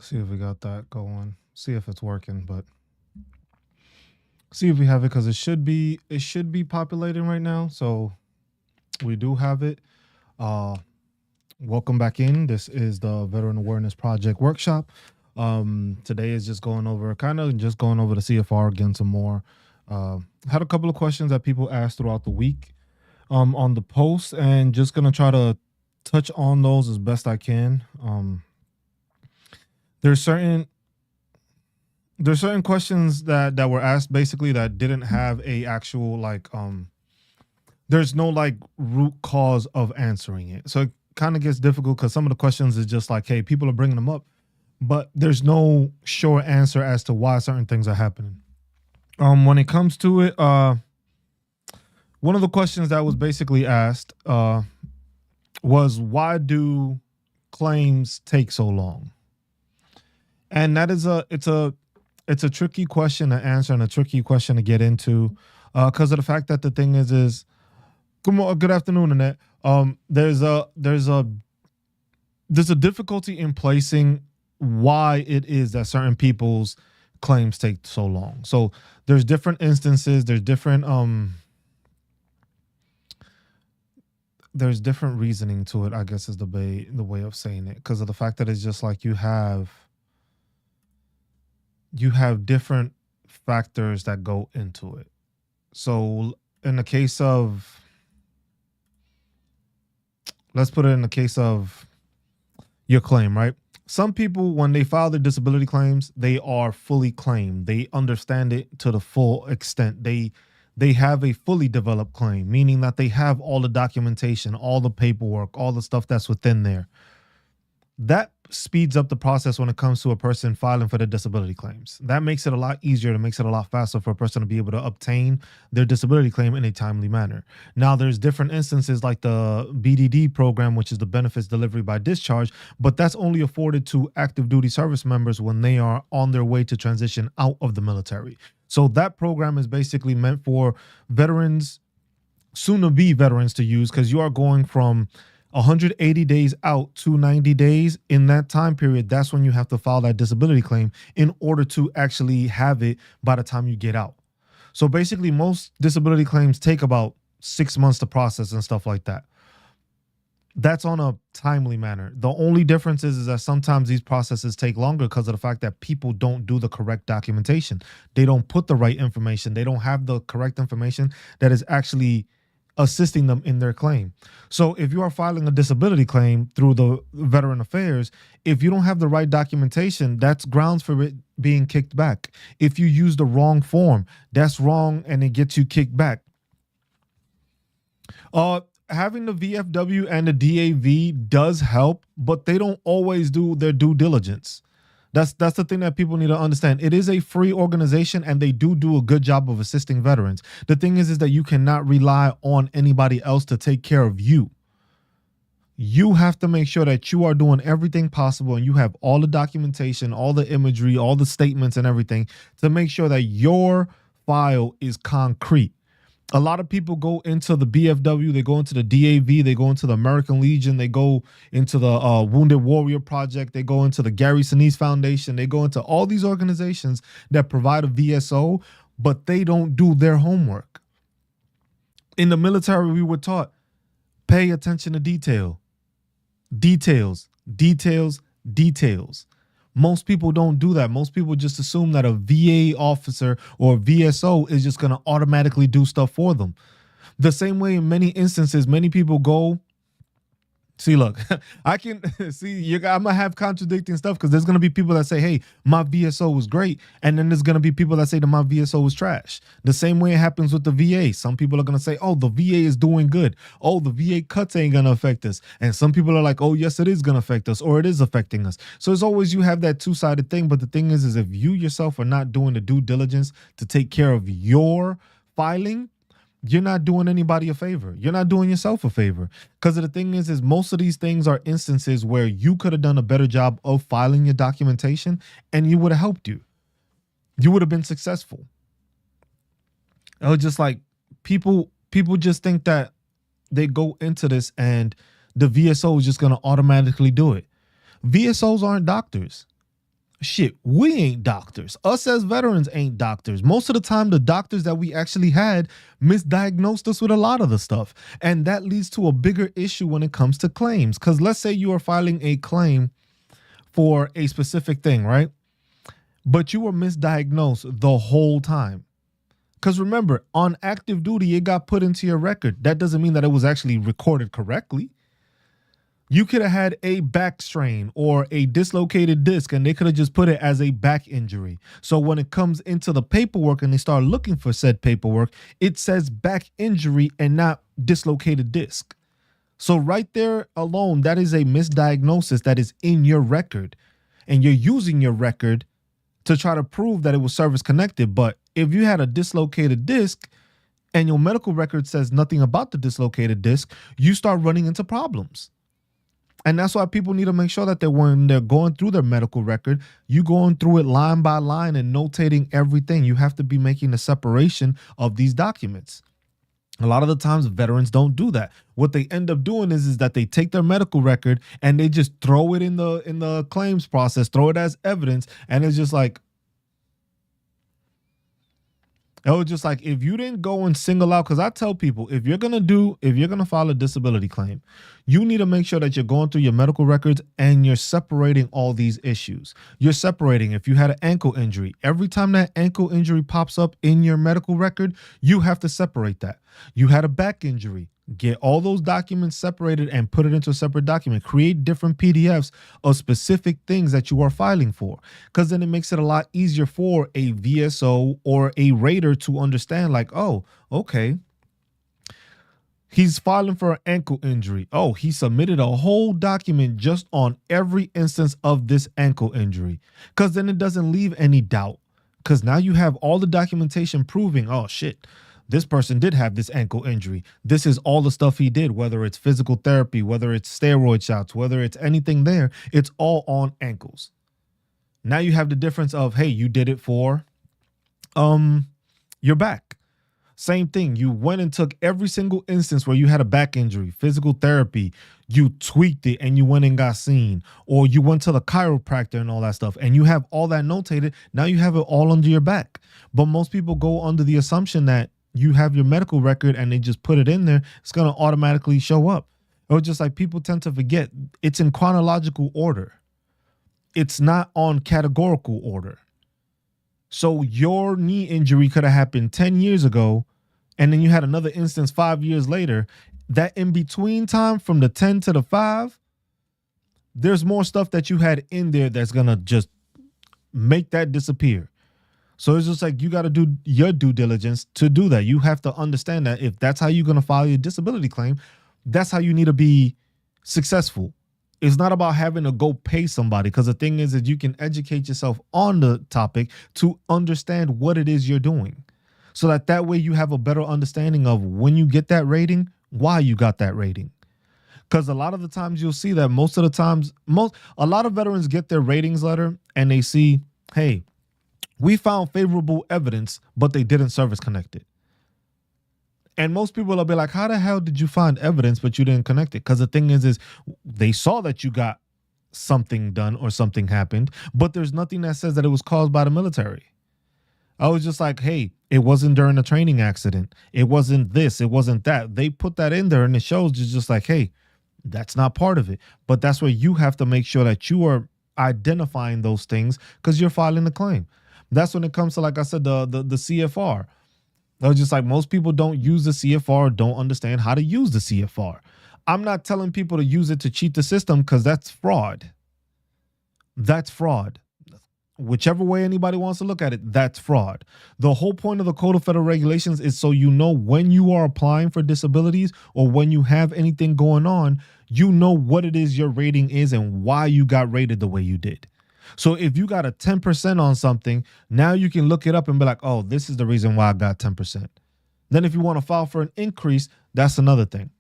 See if we got that going. See if it's working, but see if we have it because it should be populating right now. So we do have it. Uh Welcome back in. This is the Veteran Awareness Project workshop. Today is just going over the CFR again some more. Had a couple of questions that people asked throughout the week on the post, and just gonna try to touch on those as best I can. There's certain there's certain questions that were asked basically that didn't have a actual there's no like root cause of answering it. So it kind of gets difficult because some of the questions is just like, hey, people are bringing them up, but there's no sure answer as to why certain things are happening. When it comes to it, one of the questions that was basically asked was why do claims take so long? And that is a tricky question to answer and a tricky question to get into because of the fact that the thing is good afternoon, Annette. There's a difficulty in placing why it is that certain people's claims take so long. So there's different instances, there's different reasoning to it, I guess is the way of saying it, because of the fact that it's just like you have different factors that go into it. So in the case of let's put it in the case of your claim, right? Some people, when they file their disability claims, they are fully claimed. They understand it to the full extent. They have a fully developed claim, meaning that they have all the documentation, all the paperwork, all the stuff that's within there. That speeds up the process when it comes to a person filing for their disability claims. That makes it a lot easier. It makes it a lot faster for a person to be able to obtain their disability claim in a timely manner. Now, there's different instances like the BDD program, which is the benefits delivery by discharge, but that's only afforded to active duty service members when they are on their way to transition out of the military. So that program is basically meant for veterans, soon to be veterans, to use, because you are going from 180 days out to 90 days. In that time period, that's when you have to file that disability claim in order to actually have it by the time you get out. So basically, most disability claims take about 6 months to process and stuff like that. That's on a timely manner. The only difference is that sometimes these processes take longer because of the fact that people don't do the correct documentation. They don't put the right information. They don't have the correct information that is actually assisting them in their claim. So if you are filing a disability claim through the Veteran Affairs, if you don't have the right documentation, that's grounds for it being kicked back. If you use the wrong form, that's wrong and it gets you kicked back. Having the VFW and the DAV does help, but they don't always do their due diligence. That's the thing that people need to understand. It is a free organization and they do a good job of assisting veterans. The thing is that you cannot rely on anybody else to take care of you. You have to make sure that you are doing everything possible and you have all the documentation, all the imagery, all the statements and everything to make sure that your file is concrete. A lot of people go into the BFW, they go into the DAV, they go into the American Legion, they go into the Wounded Warrior Project, they go into the Gary Sinise Foundation, they go into all these organizations that provide a VSO, but they don't do their homework. In the military, we were taught, pay attention to detail. Details, details, details. Most people don't do that. Most people just assume that a VA officer or VSO is just going to automatically do stuff for them. The same way in many instances, many people go, see, look, I can see I'm going to have contradicting stuff because there's going to be people that say, hey, my VSO was great. And then there's going to be people that say that my VSO was trash. The same way it happens with the VA. Some people are going to say, oh, the VA is doing good. Oh, the VA cuts ain't going to affect us. And some people are like, oh, yes, it is going to affect us, or it is affecting us. So it's always, you have that two-sided thing. But the thing is if you yourself are not doing the due diligence to take care of your filing, you're not doing anybody a favor. You're not doing yourself a favor. Because the thing is most of these things are instances where you could have done a better job of filing your documentation and you would have helped you. You would have been successful. It was just like people just think that they go into this and the VSO is just going to automatically do it. VSOs aren't doctors. Shit, we ain't doctors. Us as veterans ain't doctors. Most of the time, the doctors that we actually had misdiagnosed us with a lot of the stuff. And that leads to a bigger issue when it comes to claims. Because let's say you are filing a claim for a specific thing, right? But you were misdiagnosed the whole time. Because remember, on active duty, it got put into your record. That doesn't mean that it was actually recorded correctly. You could have had a back strain or a dislocated disc, and they could have just put it as a back injury. So when it comes into the paperwork and they start looking for said paperwork, it says back injury and not dislocated disc. So right there alone, that is a misdiagnosis that is in your record. And you're using your record to try to prove that it was service connected. But if you had a dislocated disc and your medical record says nothing about the dislocated disc, you start running into problems. And that's why people need to make sure that when they're going through their medical record, you going through it line by line and notating everything. You have to be making a separation of these documents. A lot of the times veterans don't do that. What they end up doing is that they take their medical record and they just throw it in the claims process, throw it as evidence, and it's just like, if you didn't go and single out, because I tell people, if you're gonna file a disability claim, you need to make sure that you're going through your medical records and you're separating all these issues. You're separating if you had an ankle injury. Every time that ankle injury pops up in your medical record, you have to separate that. You had a back injury. Get all those documents separated and put it into a separate document. Create different PDFs of specific things that you are filing for, because then it makes it a lot easier for a VSO or a rater to understand, like, oh, okay, he's filing for an ankle injury. Oh, he submitted a whole document just on every instance of this ankle injury, because then it doesn't leave any doubt, because now you have all the documentation proving, oh, shit, this person did have this ankle injury. This is all the stuff he did, whether it's physical therapy, whether it's steroid shots, whether it's anything there, it's all on ankles. Now you have the difference of, hey, you did it for your back. Same thing. You went and took every single instance where you had a back injury, physical therapy, you tweaked it and you went and got seen, or you went to the chiropractor and all that stuff, and you have all that notated. Now you have it all under your back. But most people go under the assumption that you have your medical record and they just put it in there, it's going to automatically show up. Or just like people tend to forget, it's in chronological order. It's not on categorical order. So your knee injury could have happened 10 years ago, and then you had another instance 5 years later. That in between time from the 10 to the 5, there's more stuff that you had in there that's going to just make that disappear. So it's just like you got to do your due diligence to do that. You have to understand that if that's how you're going to file your disability claim, that's how you need to be successful. It's not about having to go pay somebody, because the thing is that you can educate yourself on the topic to understand what it is you're doing, so that way you have a better understanding of when you get that rating, why you got that rating. Because a lot of the times you'll see that most of the times, a lot of veterans get their ratings letter and they see, hey, we found favorable evidence, but they didn't service connect it. And most people will be like, how the hell did you find evidence, but you didn't connect it? Because the thing is they saw that you got something done or something happened, but there's nothing that says that it was caused by the military. I was just like, hey, it wasn't during a training accident. It wasn't this. It wasn't that. They put that in there and it shows just like, hey, that's not part of it. But that's where you have to make sure that you are identifying those things, because you're filing the claim. That's when it comes to, like I said, the CFR. I was just like, most people don't use the CFR, don't understand how to use the CFR. I'm not telling people to use it to cheat the system, because that's fraud. That's fraud. Whichever way anybody wants to look at it, that's fraud. The whole point of the Code of Federal Regulations is so you know when you are applying for disabilities or when you have anything going on, you know what it is your rating is and why you got rated the way you did. So if you got a 10% on something, now you can look it up and be like, oh, this is the reason why I got 10%. Then if you want to file for an increase, that's another thing.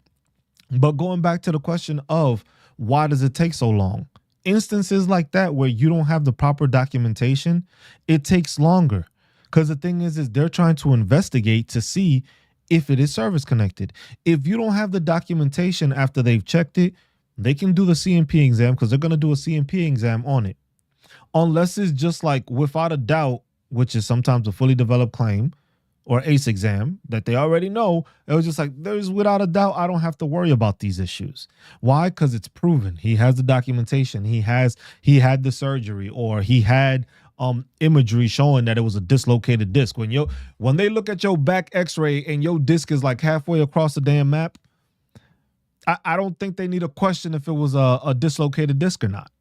But going back to the question of why does it take so long? Instances like that where you don't have the proper documentation, it takes longer. Because the thing is they're trying to investigate to see if it is service connected. If you don't have the documentation after they've checked it, they can do the CMP exam, because they're going to do a CMP exam on it. unless it's just like without a doubt, which is sometimes a fully developed claim or ACE exam that they already know. It was just like, there's without a doubt, I don't have to worry about these issues. Why? Because it's proven. He has the documentation. He had the surgery, or he had imagery showing that it was a dislocated disc. When they look at your back x-ray and your disc is like halfway across the damn map, I don't think they need a question if it was a dislocated disc or not.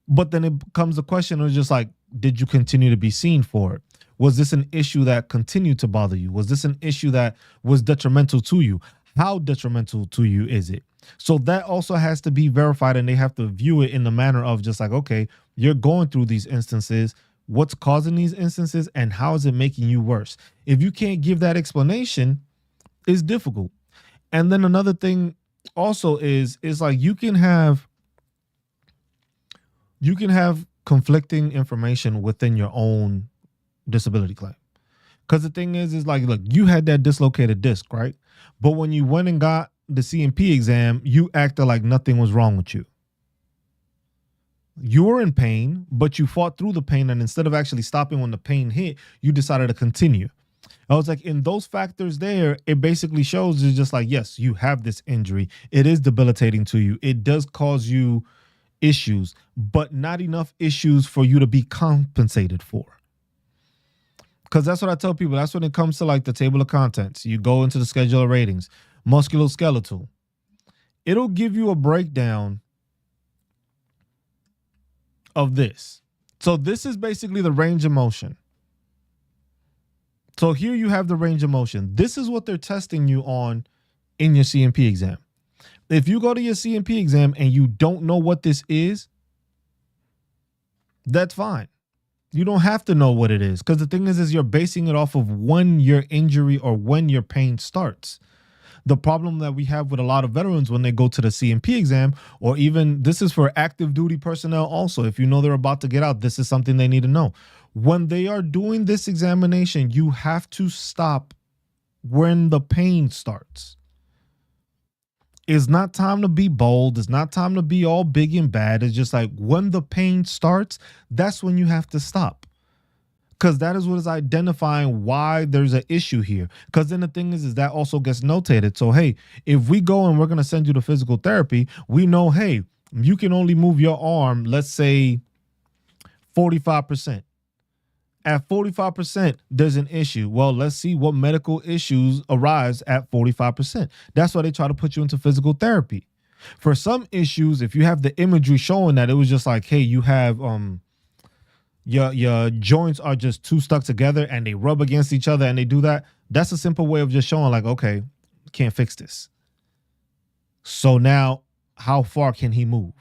But then it becomes a question of just like, did you continue to be seen for it? Was this an issue that continued to bother you? Was this an issue that was detrimental to you? How detrimental to you is it? So that also has to be verified, and they have to view it in the manner of just like, okay, you're going through these instances. What's causing these instances, and how is it making you worse? If you can't give that explanation, it's difficult. And then another thing also is like you can have conflicting information within your own disability claim. Because the thing is like, look, you had that dislocated disc, right? But when you went and got the CMP exam, you acted like nothing was wrong with you. You were in pain, but you fought through the pain, and instead of actually stopping when the pain hit, you decided to continue. I was like, in those factors there, it basically shows it's just like, yes, you have this injury. It is debilitating to you. It does cause you issues, but not enough issues for you to be compensated for. Because that's what I tell people. That's when it comes to like the table of contents. You go into the schedule of ratings, musculoskeletal. It'll give you a breakdown of this. So this is basically the range of motion. So here you have the range of motion. This is what they're testing you on in your CMP exam. If you go to your CMP exam and you don't know what this is, that's fine. You don't have to know what it is, because the thing is you're basing it off of when your injury or when your pain starts. The problem that we have with a lot of veterans when they go to the CMP exam, or even this is for active duty personnel also, if you know they're about to get out, this is something they need to know. When they are doing this examination, you have to stop when the pain starts. It's not time to be bold. It's not time to be all big and bad. It's just like when the pain starts, that's when you have to stop. Because that is what is identifying why there's an issue here. Because then the thing is that also gets notated. So, hey, if we go and we're going to send you to physical therapy, we know, hey, you can only move your arm, let's say 45%. At 45%, there's an issue. Well, let's see what medical issues arise at 45%. That's why they try to put you into physical therapy. For some issues, if you have the imagery showing that it was just like, hey, you have your joints are just too stuck together and they rub against each other and they do that, that's a simple way of just showing like, okay, can't fix this. So now how far can he move?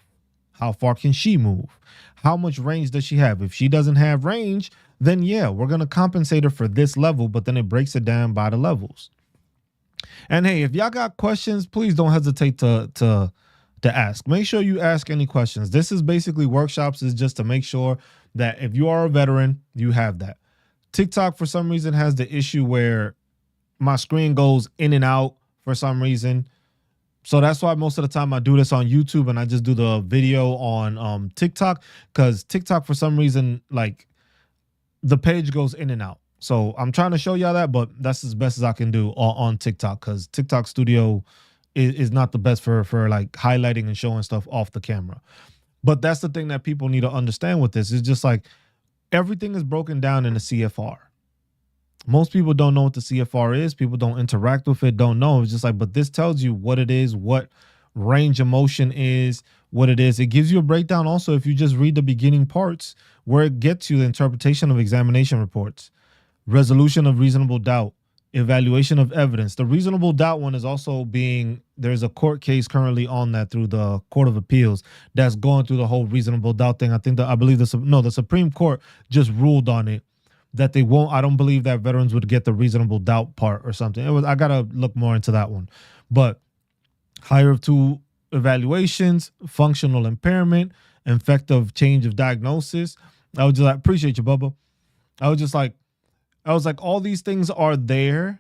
How far can she move? How much range does she have? If she doesn't have range, then yeah, we're going to compensate her for this level, but then it breaks it down by the levels. And hey, if y'all got questions, please don't hesitate to ask. Make sure you ask any questions. This is basically workshops, is just to make sure that if you are a veteran, you have that. TikTok, for some reason, has the issue where my screen goes in and out for some reason. So that's why most of the time I do this on YouTube and I just do the video on TikTok, because TikTok, for some reason, like the page goes in and out. So I'm trying to show y'all that, but that's as best as I can do on TikTok, because TikTok Studio is not the best for like highlighting and showing stuff off the camera. But that's the thing that people need to understand with this. It's just like everything is broken down in the CFR. Most people don't know what the CFR is. People don't interact with it, don't know. It's just like, but this tells you what it is, what range of motion is, what it is. It gives you a breakdown also if you just read the beginning parts where it gets you the interpretation of examination reports, resolution of reasonable doubt, evaluation of evidence. The reasonable doubt one is also being, there's a court case currently on that through the Court of Appeals that's going through the whole reasonable doubt thing. I think that, I believe the Supreme Court just ruled on it that they won't. I don't believe that veterans would get the reasonable doubt part or something. I got to look more into that one. But higher of two evaluations, functional impairment, effective change of diagnosis. I was just like, appreciate you, Bubba. I was like, all these things are there.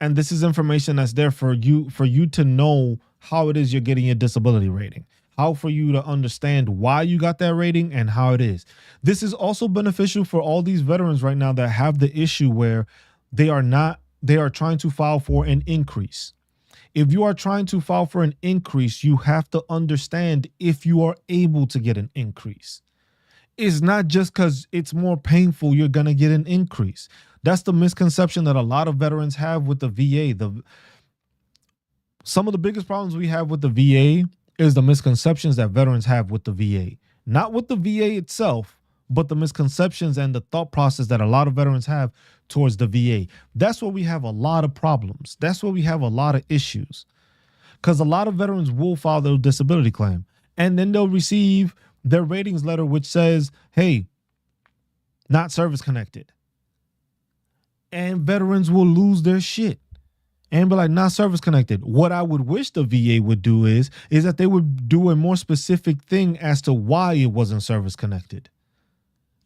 And this is information that's there for you to know how it is you're getting your disability rating, how for you to understand why you got that rating and how it is. This is also beneficial for all these veterans right now that have the issue where they are trying to file for an increase. If you are trying to file for an increase, you have to understand if you are able to get an increase. It's not just because it's more painful you're going to get an increase. That's the misconception that a lot of veterans have with the VA. Some of the biggest problems we have with the VA is the misconceptions that veterans have with the VA. Not with the VA itself, but the misconceptions and the thought process that a lot of veterans have towards the VA. That's where we have a lot of problems. That's where we have a lot of issues. Because a lot of veterans will file their disability claim, and then they'll receive their ratings letter, which says, hey, not service connected. And veterans will lose their shit and be like, not service connected. What I would wish the VA would do is that they would do a more specific thing as to why it wasn't service connected.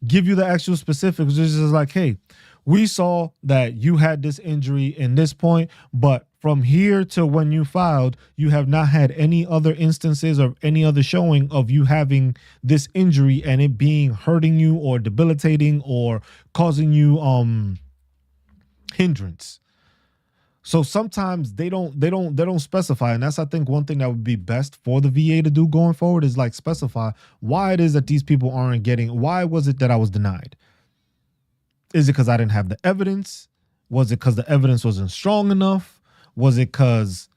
Give you the actual specifics. It's just like, hey, we saw that you had this injury in this point, but from here to when you filed, you have not had any other instances or any other showing of you having this injury and it being hurting you or debilitating or causing you hindrance. So sometimes they don't specify, and that's, I think, one thing that would be best for the VA to do going forward is like specify why it is that these people aren't getting. Why was it that I was denied? Is it because I didn't have the evidence? Was it because the evidence wasn't strong enough? Was it because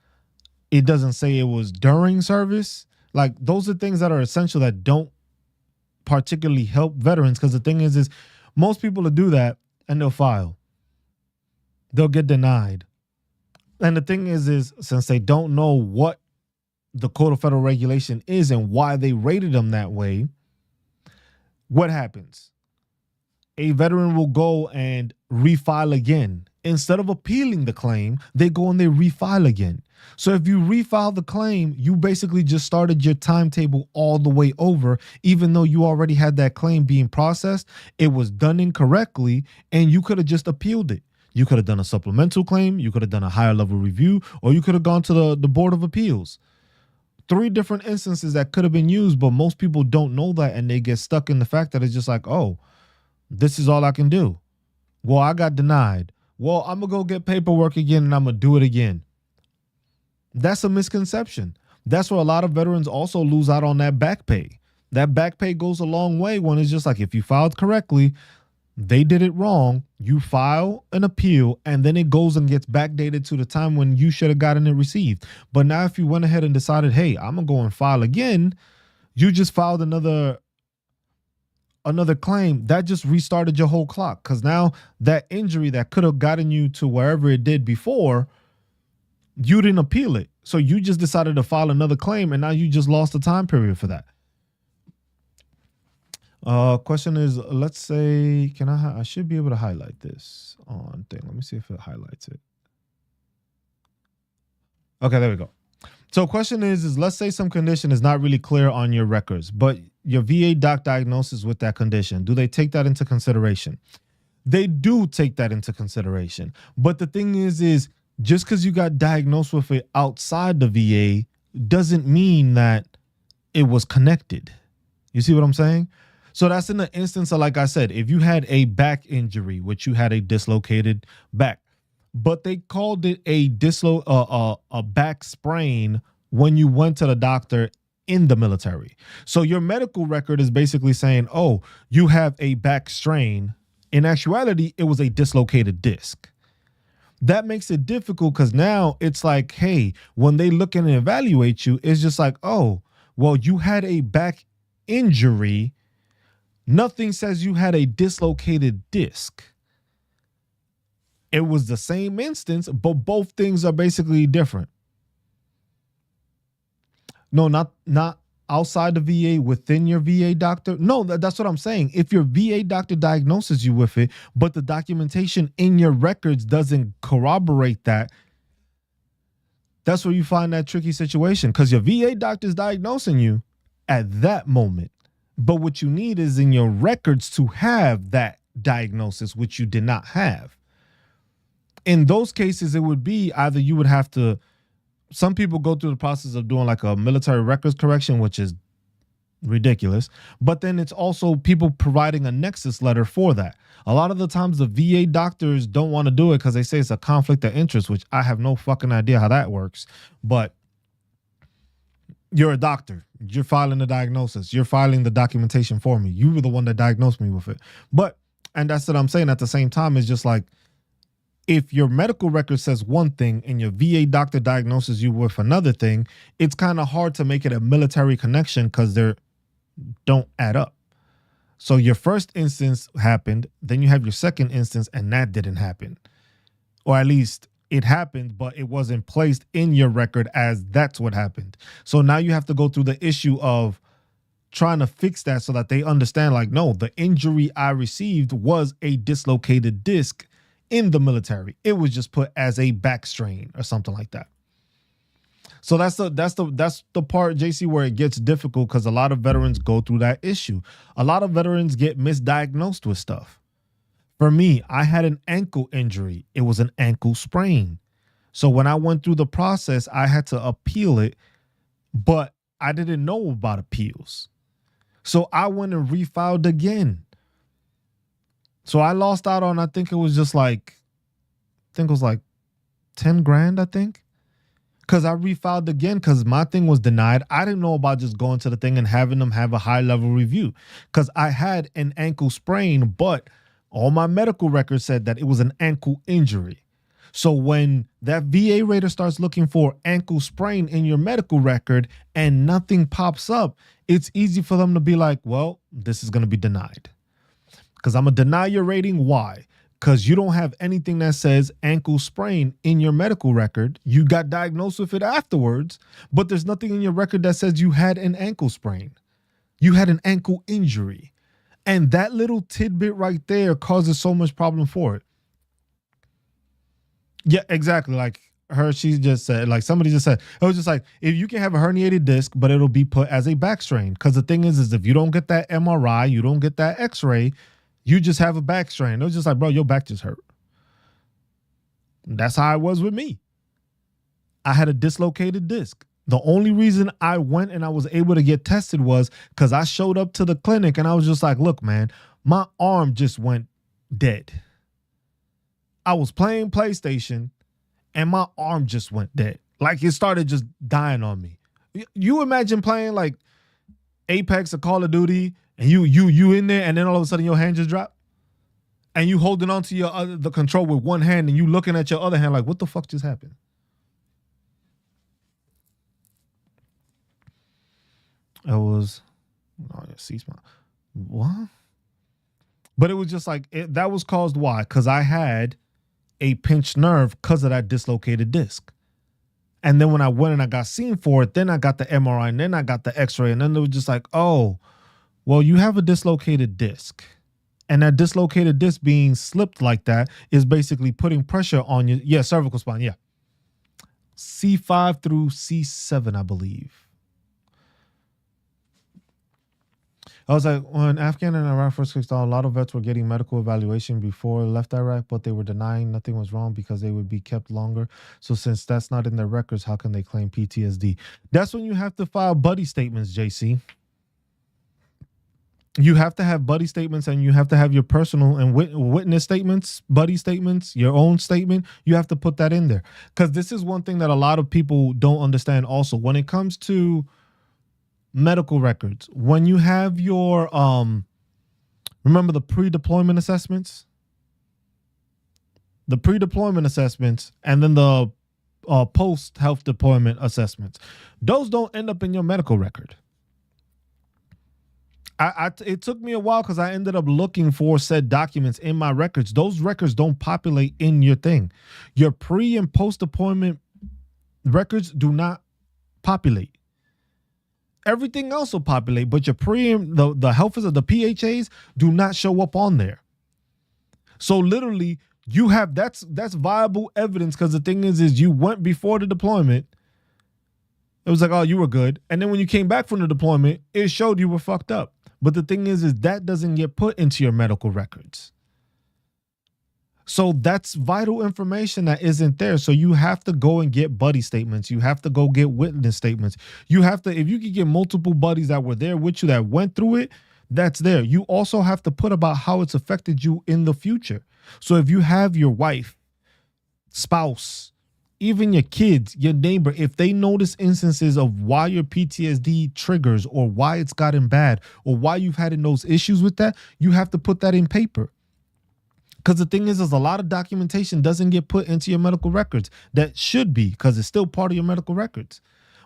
it doesn't say it was during service? Like, those are things that are essential that don't particularly help veterans, because the thing is most people will do that and they'll file. They'll get denied. And the thing is since they don't know what the Code of Federal Regulation is and why they rated them that way, what happens? A veteran will go and refile again. Instead of appealing the claim, they go and they refile again. So if you refile the claim, you basically just started your timetable all the way over, even though you already had that claim being processed. It was done incorrectly, and you could have just appealed it. You could have done a supplemental claim, you could have done a higher level review, or you could have gone to the Board of Appeals. 3 different instances that could have been used, but most people don't know that, and they get stuck in the fact that it's just like, oh, this is all I can do. Well, I got denied. Well, I'm going to go get paperwork again and I'm going to do it again. That's a misconception. That's where a lot of veterans also lose out on that back pay. That back pay goes a long way when it's just like, if you filed correctly, they did it wrong, you file an appeal, and then it goes and gets backdated to the time when you should have gotten it received. But now if you went ahead and decided, hey, I'm going to go and file again, you just filed another claim. That just restarted your whole clock, because now that injury that could have gotten you to wherever it did before, you didn't appeal it. So you just decided to file another claim, and now you just lost the time period for that. Question is, let's say, I should be able to highlight this on thing. Let me see if it highlights it. Okay, there we go. So question is let's say some condition is not really clear on your records, but your VA doc diagnosis with that condition. Do they take that into consideration? They do take that into consideration. But the thing is just because you got diagnosed with it outside the VA doesn't mean that it was connected. You see what I'm saying? So that's in the instance of, like I said, if you had a back injury, which you had a dislocated back, but they called it a back sprain when you went to the doctor in the military. So your medical record is basically saying, oh, you have a back strain. In actuality, it was a dislocated disc. That makes it difficult because now it's like, hey, when they look and evaluate you, it's just like, oh, well, you had a back injury. Nothing says you had a dislocated disc. It was the same instance, but both things are basically different. No, not outside the VA, within your VA doctor. No, that's what I'm saying. If your VA doctor diagnoses you with it, but the documentation in your records doesn't corroborate that, that's where you find that tricky situation, because your VA doctor is diagnosing you at that moment. But what you need is in your records to have that diagnosis, which you did not have. In those cases, it would be either you would have to, some people go through the process of doing like a military records correction, which is ridiculous. But then it's also people providing a nexus letter for that. A lot of the times the VA doctors don't want to do it because they say it's a conflict of interest, which I have no fucking idea how that works. But you're a doctor. You're filing the diagnosis. You're filing the documentation for me. You were the one that diagnosed me with it. But, and that's what I'm saying at the same time, is just like, if your medical record says one thing and your VA doctor diagnoses you with another thing, it's kind of hard to make it a military connection because they don't add up. So your first instance happened, then you have your second instance, and that didn't happen. Or at least it happened, but it wasn't placed in your record as that's what happened. So now you have to go through the issue of trying to fix that so that they understand, like, no, the injury I received was a dislocated disc in the military. It was just put as a back strain or something like that. So that's the part, JC, where it gets difficult because a lot of veterans go through that issue. A lot of veterans get misdiagnosed with stuff. For me, I had an ankle injury. It was an ankle sprain. So when I went through the process, I had to appeal it, but I didn't know about appeals. So I went and refiled again. So I lost out on, I think it was like 10 grand, I think. Because I refiled again because my thing was denied. I didn't know about just going to the thing and having them have a high level review because I had an ankle sprain, but all my medical records said that it was an ankle injury. So when that VA rater starts looking for ankle sprain in your medical record and nothing pops up, it's easy for them to be like, well, this is going to be denied. Because I'm going to deny your rating. Why? Because you don't have anything that says ankle sprain in your medical record. You got diagnosed with it afterwards, but there's nothing in your record that says you had an ankle sprain. You had an ankle injury. And that little tidbit right there causes so much problem for it. Yeah, exactly. Like she just said, like somebody just said, it was just like, if you can have a herniated disc, but it'll be put as a back strain. Because the thing is if you don't get that MRI, you don't get that X-ray, you just have a back strain. It was just like, bro, your back just hurt. That's how it was with me. I had a dislocated disc. The only reason I went and I was able to get tested was because I showed up to the clinic and I was just like, look, man, my arm just went dead. I was playing PlayStation and my arm just went dead. Like it started just dying on me. You imagine playing like Apex or Call of Duty and you in there and then all of a sudden your hand just dropped and you holding on to the control with one hand and you looking at your other hand like, what the fuck just happened? It was, oh yeah, C-spine. What? But it was just like, that was caused why? Because I had a pinched nerve because of that dislocated disc. And then when I went and I got seen for it, then I got the MRI and then I got the X-ray. And then it was just like, oh, well, you have a dislocated disc. And that dislocated disc being slipped like that is basically putting pressure on your, yeah, cervical spine, yeah. C5 through C7, I believe. I was like, when Afghan and Iraq first kicked off, a lot of vets were getting medical evaluation before left Iraq, but they were denying nothing was wrong because they would be kept longer. So since that's not in their records, how can they claim PTSD? That's when you have to file buddy statements, JC. You have to have buddy statements and you have to have your personal and witness statements, buddy statements, your own statement. You have to put that in there. Because this is one thing that a lot of people don't understand also. When it comes to medical records, when you have your remember the pre-deployment assessments, and then the post-health deployment assessments, those don't end up in your medical record. It took me a while because I ended up looking for said documents in my records. Those records don't populate in your thing. Your pre and post-deployment records do not populate. Everything else will populate, but your pre and the health of the PHAs do not show up on there. So literally, you have that's viable evidence because the thing is you went before the deployment. It was like, oh, you were good, and then when you came back from the deployment, it showed you were fucked up. But the thing is that doesn't get put into your medical records. So that's vital information that isn't there. So you have to go and get buddy statements. You have to go get witness statements. You have to, if you could get multiple buddies that were there with you that went through it, that's there. You also have to put about how it's affected you in the future. So if you have your wife, spouse, even your kids, your neighbor, if they notice instances of why your PTSD triggers or why it's gotten bad or why you've had in those issues with that, you have to put that in paper. Because the thing is a lot of documentation doesn't get put into your medical records that should be, because it's still part of your medical records.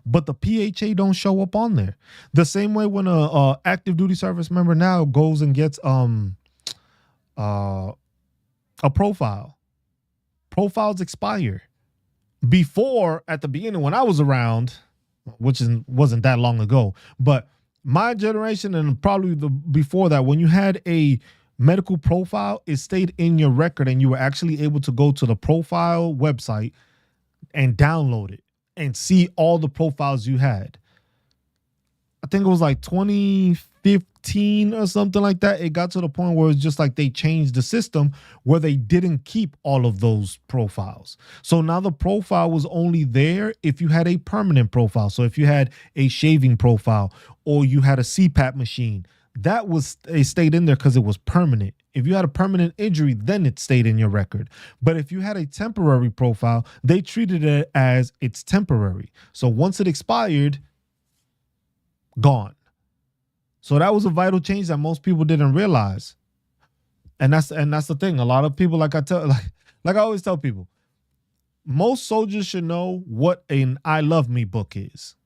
But the PHA don't show up on there. The same way when a active duty service member now goes and gets a profile. Profiles expire. Before, at the beginning when I was around, which wasn't that long ago, but my generation and probably the before that, when you had a medical profile, it stayed in your record and you were actually able to go to the profile website and download it and see all the profiles you had. I think it was like 2015 or something like that. It got to the point where it's just like they changed the system where they didn't keep all of those profiles. So now the profile was only there if you had a permanent profile. So if you had a shaving profile or you had a CPAP machine, that was, it stayed in there because it was permanent. If you had a permanent injury, then it stayed in your record. But if you had a temporary profile, they treated it as it's temporary. So once it expired, gone. So that was a vital change that most people didn't realize. And that's the thing. A lot of people, like I always tell people, most soldiers should know what an I Love Me book is.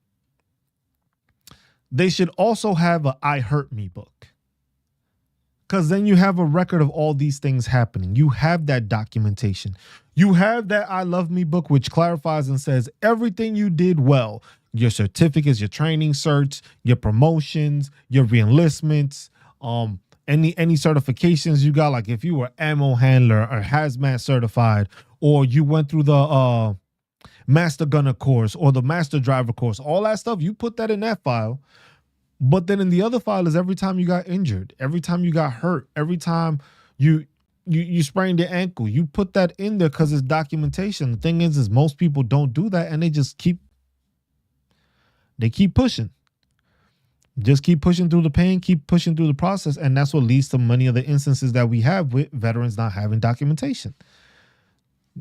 They should also have a I Hurt Me book. Because then you have a record of all these things happening. You have that documentation. You have that I Love Me book, which clarifies and says everything you did well. Your certificates, your training certs, your promotions, your reenlistments, any certifications you got, like if you were ammo handler or hazmat certified, or you went through the master gunner course or the master driver course, all that stuff, you put that in that file. But then in the other file is every time you got injured, every time you got hurt, every time you sprained your ankle, you put that in there because it's documentation. The thing is most people don't do that and they just keep pushing. Just keep pushing through the pain, keep pushing through the process. And that's what leads to many of the instances that we have with veterans not having documentation.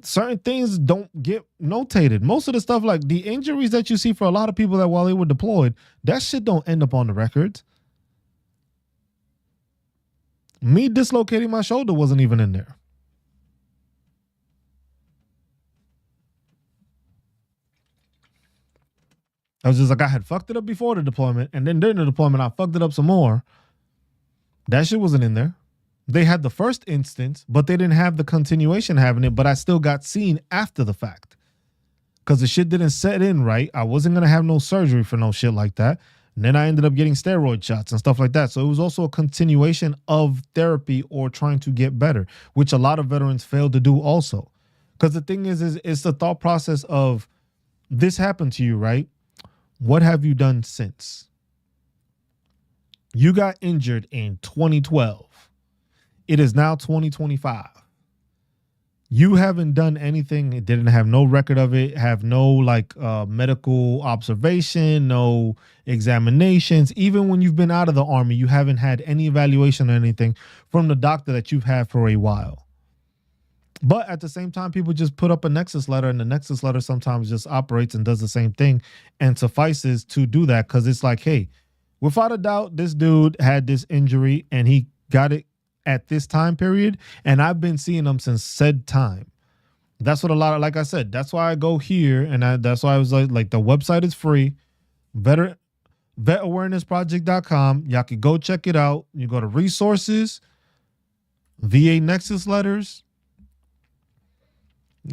Certain things don't get notated. Most of the stuff, like the injuries that you see for a lot of people that while they were deployed, that shit don't end up on the records. Me dislocating my shoulder wasn't even in there. I was just like, I had fucked it up before the deployment, and then during the deployment, I fucked it up some more. That shit wasn't in there. They had the first instance, but they didn't have the continuation having it, but I still got seen after the fact. Because the shit didn't set in right. I wasn't going to have no surgery for no shit like that. And then I ended up getting steroid shots and stuff like that. So it was also a continuation of therapy or trying to get better, which a lot of veterans failed to do also. Because the thing is it's the thought process of this happened to you, right? What have you done since? You got injured in 2012. It is now 2025. You haven't done anything. It didn't have no record of it, have no medical observation, no examinations. Even when you've been out of the Army, you haven't had any evaluation or anything from the doctor that you've had for a while. But at the same time, people just put up a nexus letter, and the nexus letter sometimes just operates and does the same thing and suffices to do that because it's like, hey, without a doubt, this dude had this injury and he got it at this time period, and I've been seeing them since said time. That's what a lot of, like I said, that's why I go here, and that's why I was like the website is free, vetawarenessproject.com. Y'all can go check it out. You go to resources, VA Nexus letters,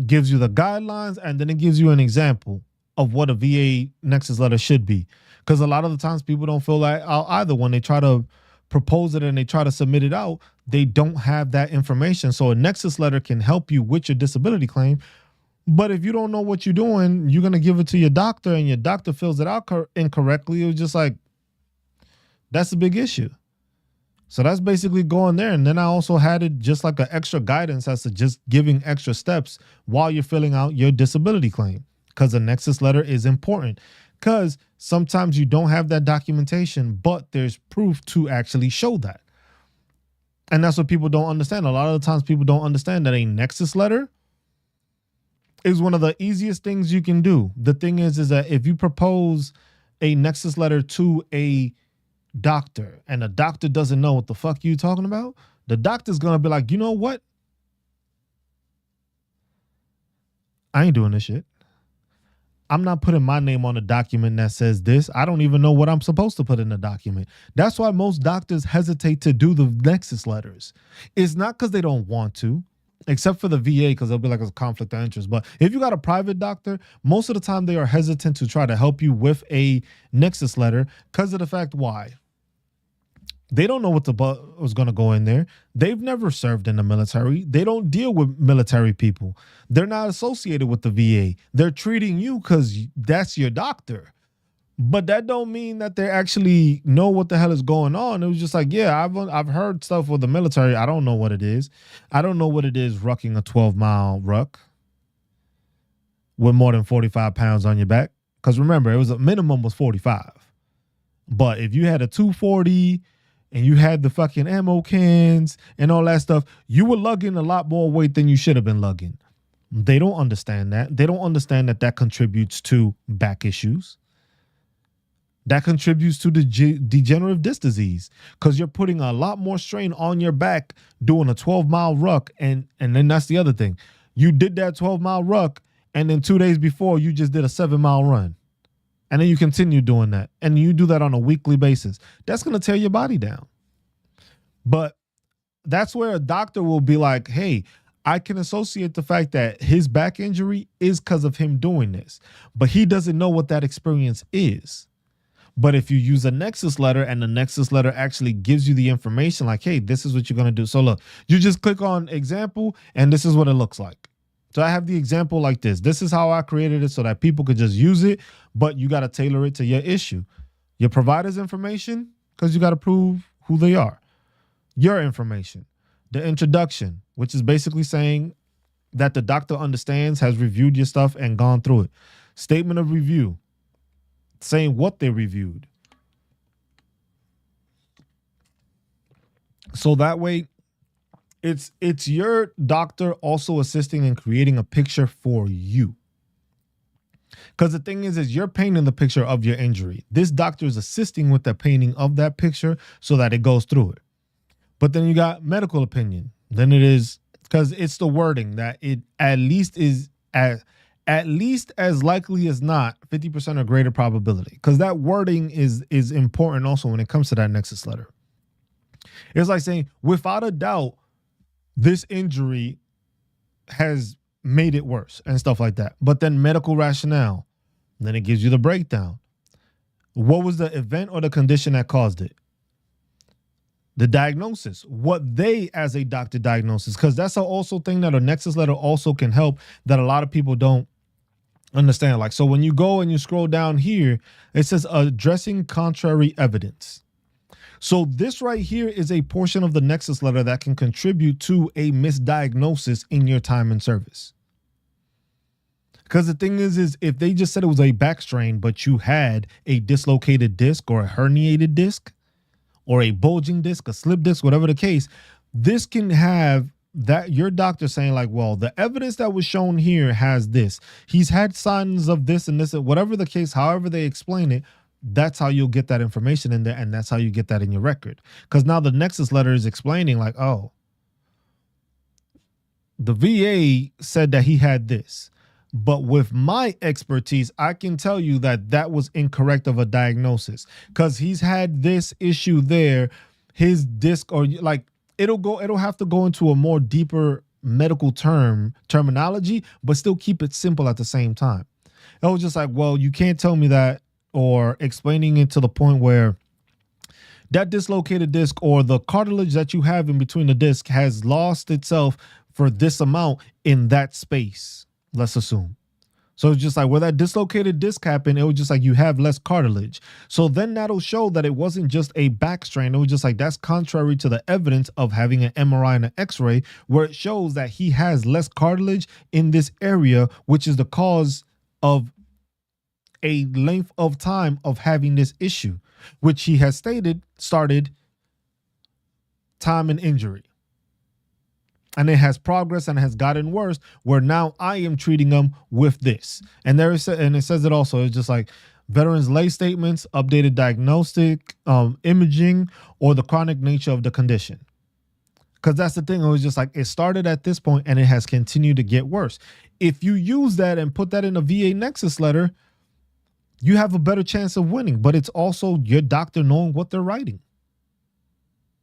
gives you the guidelines, and then it gives you an example of what a VA Nexus letter should be. Because a lot of the times people don't fill that out either. When they try to propose it and they try to submit it out, they don't have that information. So a Nexus letter can help you with your disability claim. But if you don't know what you're doing, you're going to give it to your doctor and your doctor fills it out incorrectly. It was just like, that's a big issue. So that's basically going there. And then I also had it just like an extra guidance as to just giving extra steps while you're filling out your disability claim, because the nexus letter is important, because sometimes you don't have that documentation, but there's proof to actually show that. And that's what people don't understand. A lot of the times people don't understand that a nexus letter is one of the easiest things you can do. The thing is that if you propose a nexus letter to a doctor and the doctor doesn't know what the fuck you talking about, the doctor's gonna be like, you know what? I ain't doing this shit. I'm not putting my name on a document that says this. I don't even know what I'm supposed to put in the document. That's why most doctors hesitate to do the nexus letters. It's not because they don't want to, except for the VA, because they'll be like, it's a conflict of interest. But if you got a private doctor, most of the time they are hesitant to try to help you with a nexus letter because of the fact why. They don't know what was going to go in there. They've never served in the military. They don't deal with military people. They're not associated with the VA. They're treating you because that's your doctor. But that don't mean that they actually know what the hell is going on. It was just like, yeah, I've heard stuff with the military. I don't know what it is. I don't know what it is rucking a 12-mile ruck with more than 45 pounds on your back. Because remember, it was a minimum was 45. But if you had a 240 and you had the fucking ammo cans and all that stuff, you were lugging a lot more weight than you should have been lugging. They don't understand that. They don't understand that that contributes to back issues. That contributes to the degenerative disc disease, because you're putting a lot more strain on your back doing a 12-mile ruck. And then that's the other thing. You did that 12-mile ruck, and then 2 days before, you just did a 7-mile run. And then you continue doing that. And you do that on a weekly basis. That's going to tear your body down. But that's where a doctor will be like, hey, I can associate the fact that his back injury is because of him doing this. But he doesn't know what that experience is. But if you use a nexus letter and the nexus letter actually gives you the information like, hey, this is what you're going to do. So look, you just click on example and this is what it looks like. So I have the example like this. This is how I created it so that people could just use it, but you got to tailor it to your issue. Your provider's information, because you got to prove who they are. Your information. The introduction, which is basically saying that the doctor understands, has reviewed your stuff and gone through it. Statement of review, saying what they reviewed. So that way, it's your doctor also assisting in creating a picture for you. Because the thing is you're painting the picture of your injury. This doctor is assisting with the painting of that picture so that it goes through it. But then you got medical opinion. Then it is, because it's the wording that it at least as likely as not 50% or greater probability. Because that wording is important also when it comes to that nexus letter. It's like saying, without a doubt, this injury has made it worse and stuff like that. But then medical rationale, then it gives you the breakdown. What was the event or the condition that caused it? The diagnosis, what they as a doctor diagnosis, because that's also thing that a nexus letter also can help that a lot of people don't understand. Like, so when you go and you scroll down here, it says addressing contrary evidence. So this right here is a portion of the nexus letter that can contribute to a misdiagnosis in your time in service. Because the thing is if they just said it was a back strain, but you had a dislocated disc or a herniated disc or a bulging disc, a slip disc, whatever the case, this can have that your doctor saying like, well, the evidence that was shown here has this. He's had signs of this and this, whatever the case, however they explain it, that's how you'll get that information in there. And that's how you get that in your record. Because now the nexus letter is explaining like, oh, the VA said that he had this. But with my expertise, I can tell you that that was incorrect of a diagnosis because he's had this issue there. His disc or like it'll have to go into a more deeper medical terminology, but still keep it simple at the same time. It was just like, well, you can't tell me that, or explaining it to the point where that dislocated disc or the cartilage that you have in between the disc has lost itself for this amount in that space. Let's assume. So it's just like where that dislocated disc happened, it was just like you have less cartilage. So then that'll show that it wasn't just a back strain. It was just like that's contrary to the evidence of having an MRI and an X-ray, where it shows that he has less cartilage in this area, which is the cause of a length of time of having this issue, which he has stated started time and injury. And it has progressed and has gotten worse, where now I am treating them with this. And there is, and it says it also, it's just like veterans lay statements, updated diagnostic, imaging, or the chronic nature of the condition. Because that's the thing. It was just like it started at this point and it has continued to get worse. If you use that and put that in a VA Nexus letter, you have a better chance of winning. But it's also your doctor knowing what they're writing.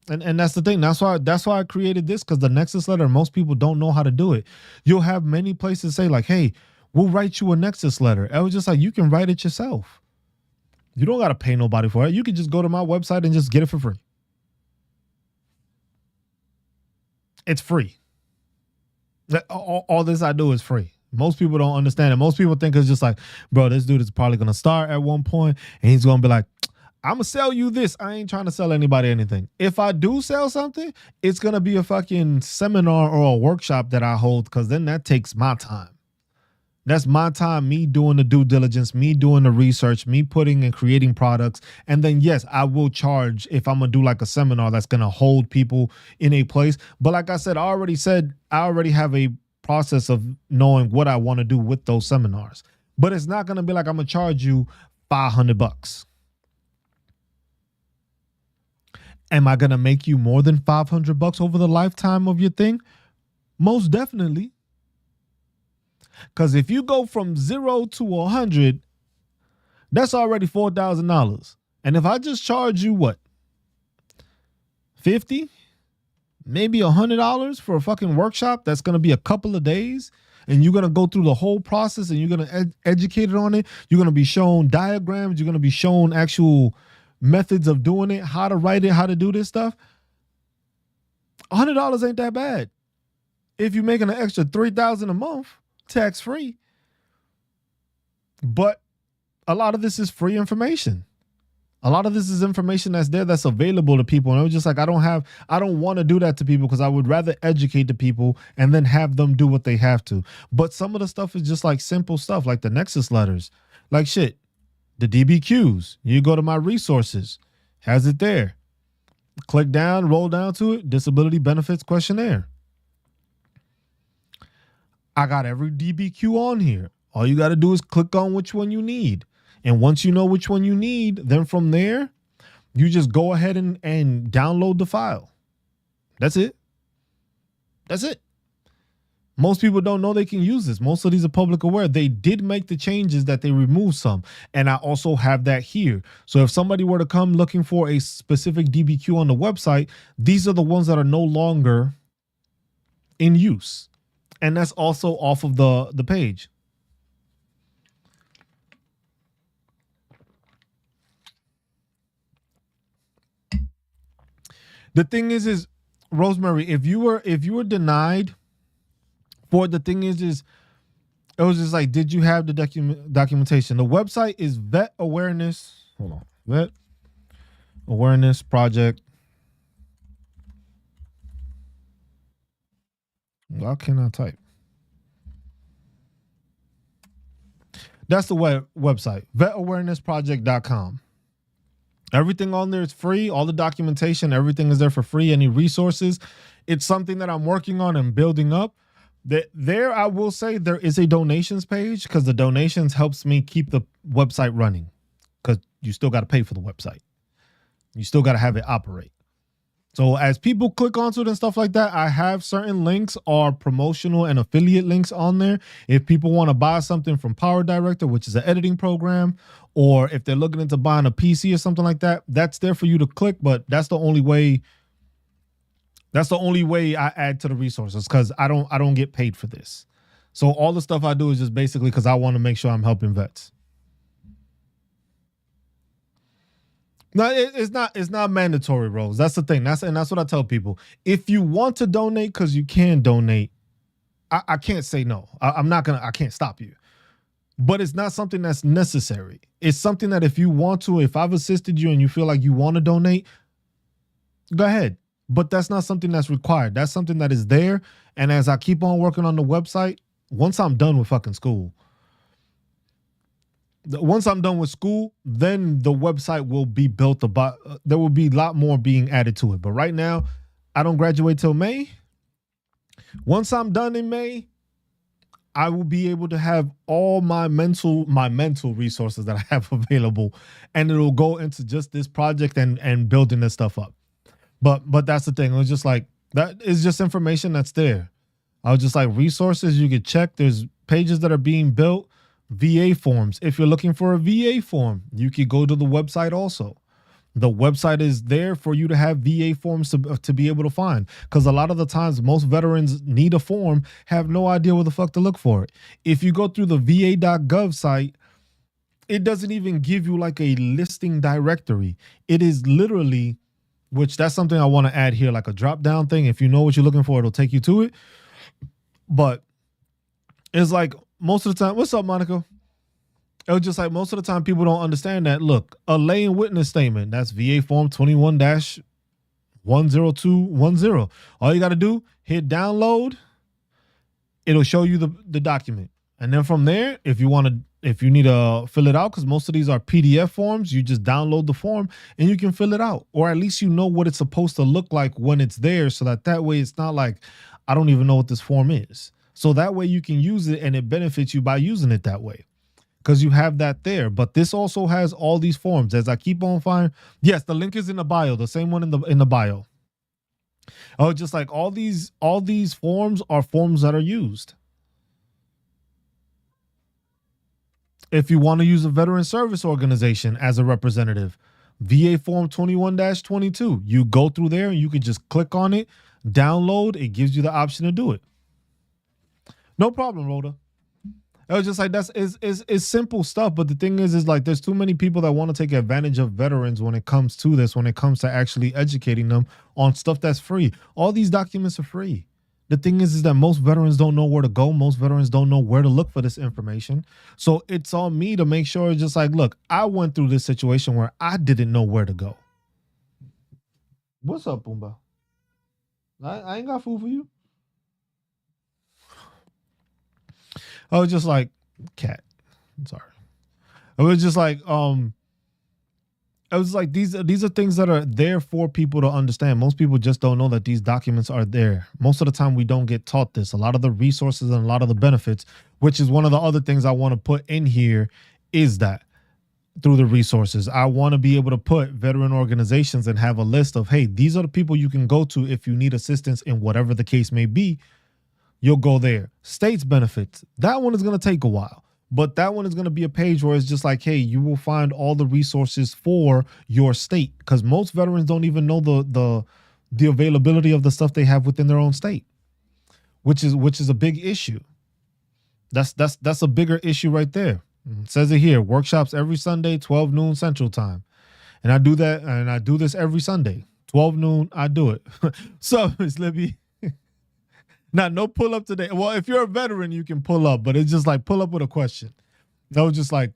And that's the thing. That's why I created this, because the Nexus letter, most people don't know how to do it. You'll have many places say like, hey, we'll write you a Nexus letter. I was just like, you can write it yourself. You don't got to pay nobody for it. You can just go to my website and just get it for free. It's free. All this I do is free. Most people don't understand it. Most people think it's just like, bro, this dude is probably going to start at one point and he's going to be like, I'm going to sell you this. I ain't trying to sell anybody anything. If I do sell something, it's going to be a fucking seminar or a workshop that I hold, because then that takes my time. That's my time, me doing the due diligence, me doing the research, me putting and creating products. And then, yes, I will charge if I'm going to do like a seminar that's going to hold people in a place. But like I said, I already have a process of knowing what I want to do with those seminars. But it's not going to be like I'm going to charge you $500. Am I going to make you more than $500 over the lifetime of your thing? Most definitely. Because if you go from 0 to 100, that's already $4,000. And if I just charge you what? 50? Maybe $100 for a fucking workshop that's going to be a couple of days, and you're going to go through the whole process and you're going to educate it on it. You're going to be shown diagrams. You're going to be shown actual methods of doing it, how to write it, how to do this stuff. $100 ain't that bad. If you're making an extra $3,000 a month, tax free. But a lot of this is free information. A lot of this is information that's there, that's available to people. And it was just like, I don't want to do that to people, because I would rather educate the people and then have them do what they have to. But some of the stuff is just like simple stuff, like the Nexus letters, like shit. The DBQs, you go to my resources, has it there. Click down, roll down to it, disability benefits questionnaire. I got every DBQ on here. All you got to do is click on which one you need. And once you know which one you need, then from there, you just go ahead and download the file. That's it. That's it. Most people don't know they can use this. Most of these are public aware. They did make the changes that they removed some. And I also have that here. So if somebody were to come looking for a specific DBQ on the website, these are the ones that are no longer in use. And that's also off of the page. The thing is Rosemary, if you were denied for, the thing is it was just like, did you have the documentation? The website is Vet Awareness. Hold on. Vet Awareness Project. Why can't I type? That's the website, vetawarenessproject.com. Everything on there is free. All the documentation, everything is there for free. Any resources. It's something that I'm working on and building up. There, I will say there is a donations page, because the donations helps me keep the website running, because you still got to pay for the website. You still got to have it operate. So as people click onto it and stuff like that, I have certain links or promotional and affiliate links on there. If people want to buy something from Power Director, which is an editing program, or if they're looking into buying a PC or something like that, that's there for you to click. But that's the only way. That's the only way I add to the resources, because I don't get paid for this. So all the stuff I do is just basically because I want to make sure I'm helping vets. No, it's not mandatory, Rose. That's the thing. That's what I tell people. If you want to donate, because you can donate, I can't say no. I can't stop you. but it's not something that's necessary. It's something that if you want to, if I've assisted you and you feel like you want to donate, go ahead. But that's not something that's required. That's something that is there. And as I keep on working on the website, once I'm done with fucking school, once I'm done with school, then the website will be built about, there will be a lot more being added to it. But right now, I don't graduate till May. Once I'm done in May, I will be able to have all my mental resources that I have available, and it'll go into just this project and building this stuff up. But that's the thing. It was just like, that is just information that's there. I was just like, resources you could check. There's pages that are being built, VA forms. If you're looking for a VA form, you could go to the website also. The website is there for you to have VA forms to be able to find. Because a lot of the times, most veterans need a form, have no idea where the fuck to look for it. If you go through the va.gov site, it doesn't even give you like a listing directory. It is literally, which that's something I want to add here, like a drop down thing. If you know what you're looking for, it'll take you to it. But it's like most of the time, what's up, Monica? It was just like most of the time people don't understand that. Look, a lay in witness statement, that's VA form 21-10210. All you got to do, hit download. It'll show you the document. And then from there, if you need to fill it out, because most of these are PDF forms, you just download the form and you can fill it out. Or at least you know what it's supposed to look like when it's there, so that way it's not like, I don't even know what this form is. So that way you can use it and it benefits you by using it that way, because you have that there. But this also has all these forms. As I keep on finding, yes, the link is in the bio, the same one in the bio. Oh, just like all these forms are forms that are used. If you want to use a veteran service organization as a representative, VA form 21-22, you go through there and you can just click on it, download. It gives you the option to do it. No problem, Rhoda. It was just like, it's simple stuff. But the thing is like, there's too many people that want to take advantage of veterans when it comes to this, when it comes to actually educating them on stuff that's free. All these documents are free. The thing is that most veterans don't know where to go. Most veterans don't know where to look for this information. So it's on me to make sure, it's just like, look, I went through this situation where I didn't know where to go. What's up, Pumbaa? I ain't got food for you. I was just like, cat. I'm sorry. It was just like, it was like, these are things that are there for people to understand. Most people just don't know that these documents are there. Most of the time we don't get taught this. A lot of the resources and a lot of the benefits, which is one of the other things I want to put in here, is that through the resources, I want to be able to put veteran organizations and have a list of, hey, these are the people you can go to if you need assistance in whatever the case may be. You'll go there. States benefits. That one is going to take a while, but that one is going to be a page where it's just like, hey, you will find all the resources for your state, because most veterans don't even know the availability of the stuff they have within their own state, which is a big issue. That's a bigger issue right there. It says it here, workshops every Sunday, 12 noon Central Time. And I do that, and I do this every Sunday. 12 noon, I do it. So, Miss Libby. Now, no pull up today. Well, if you're a veteran, you can pull up, but it's just like pull up with a question. No, just like,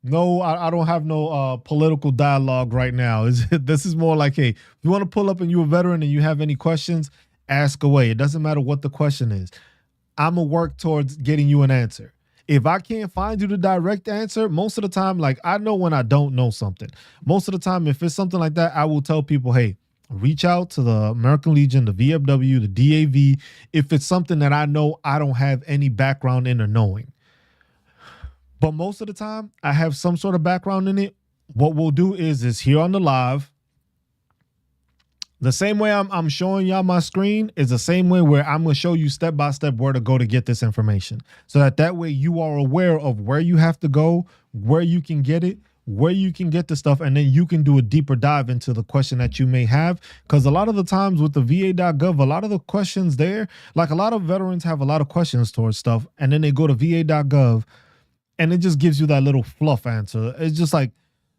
no, I don't have no political dialogue right now. This is more like, hey, if you want to pull up and you're a veteran and you have any questions, ask away. It doesn't matter what the question is. I'm going to work towards getting you an answer. If I can't find you the direct answer, most of the time, like, I know when I don't know something. Most of the time, if it's something like that, I will tell people, hey, reach out to the American Legion, the VFW, the DAV, if it's something that I know I don't have any background in or knowing. But most of the time, I have some sort of background in it. What we'll do is here on the live, the same way I'm showing y'all my screen is the same way where I'm going to show you step by step where to go to get this information. So that way you are aware of where you have to go, where you can get it, where you can get the stuff, and then you can do a deeper dive into the question that you may have. Because a lot of the times with the va.gov, a lot of the questions there, like a lot of veterans have a lot of questions towards stuff, and then they go to va.gov and it just gives you that little fluff answer. It's just like,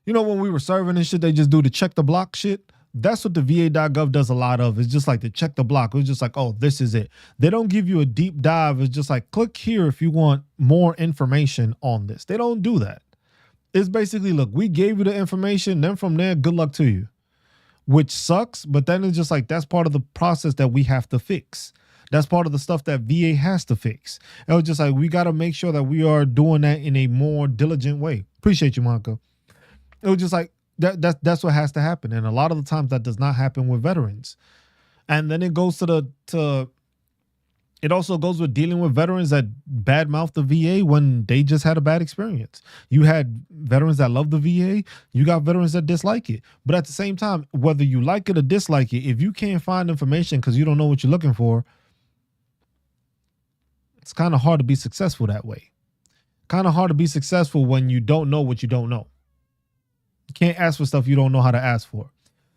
you know, when we were serving and shit, they just do the check the block shit. That's what the va.gov does a lot of. It's just like to check the block. It's just like, oh, this is it. They don't give you a deep dive. It's just like, click here if you want more information on this. They don't do that. It's basically, look, we gave you the information. Then from there, good luck to you, which sucks. But then it's just like, that's part of the process that we have to fix. That's part of the stuff that VA has to fix. It was just like, we got to make sure that we are doing that in a more diligent way. Appreciate you, Monica. It was just like, that's what has to happen. And a lot of the times that does not happen with veterans. And then it goes it also goes with dealing with veterans that badmouth the VA when they just had a bad experience. You had veterans that love the VA. You got veterans that dislike it. But at the same time, whether you like it or dislike it, if you can't find information because you don't know what you're looking for, it's kind of hard to be successful that way. Kind of hard to be successful when you don't know what you don't know. You can't ask for stuff you don't know how to ask for.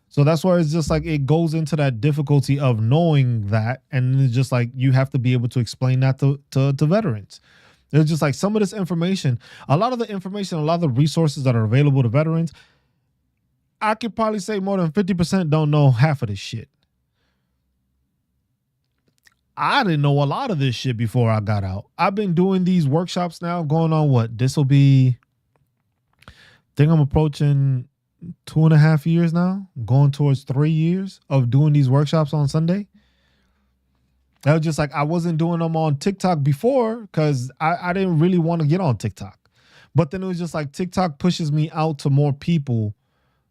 So that's why it's just like it goes into that difficulty of knowing that. And it's just like you have to be able to explain that to veterans. It's just like some of this information, a lot of the information, a lot of the resources that are available to veterans, I could probably say more than 50% don't know half of this shit. I didn't know a lot of this shit before I got out. I've been doing these workshops now going on what? This will be, I think I'm approaching 2.5 years now, going towards 3 years of doing these workshops on Sunday. I was just like, I wasn't doing them on TikTok before because I didn't really want to get on TikTok. But then it was just like TikTok pushes me out to more people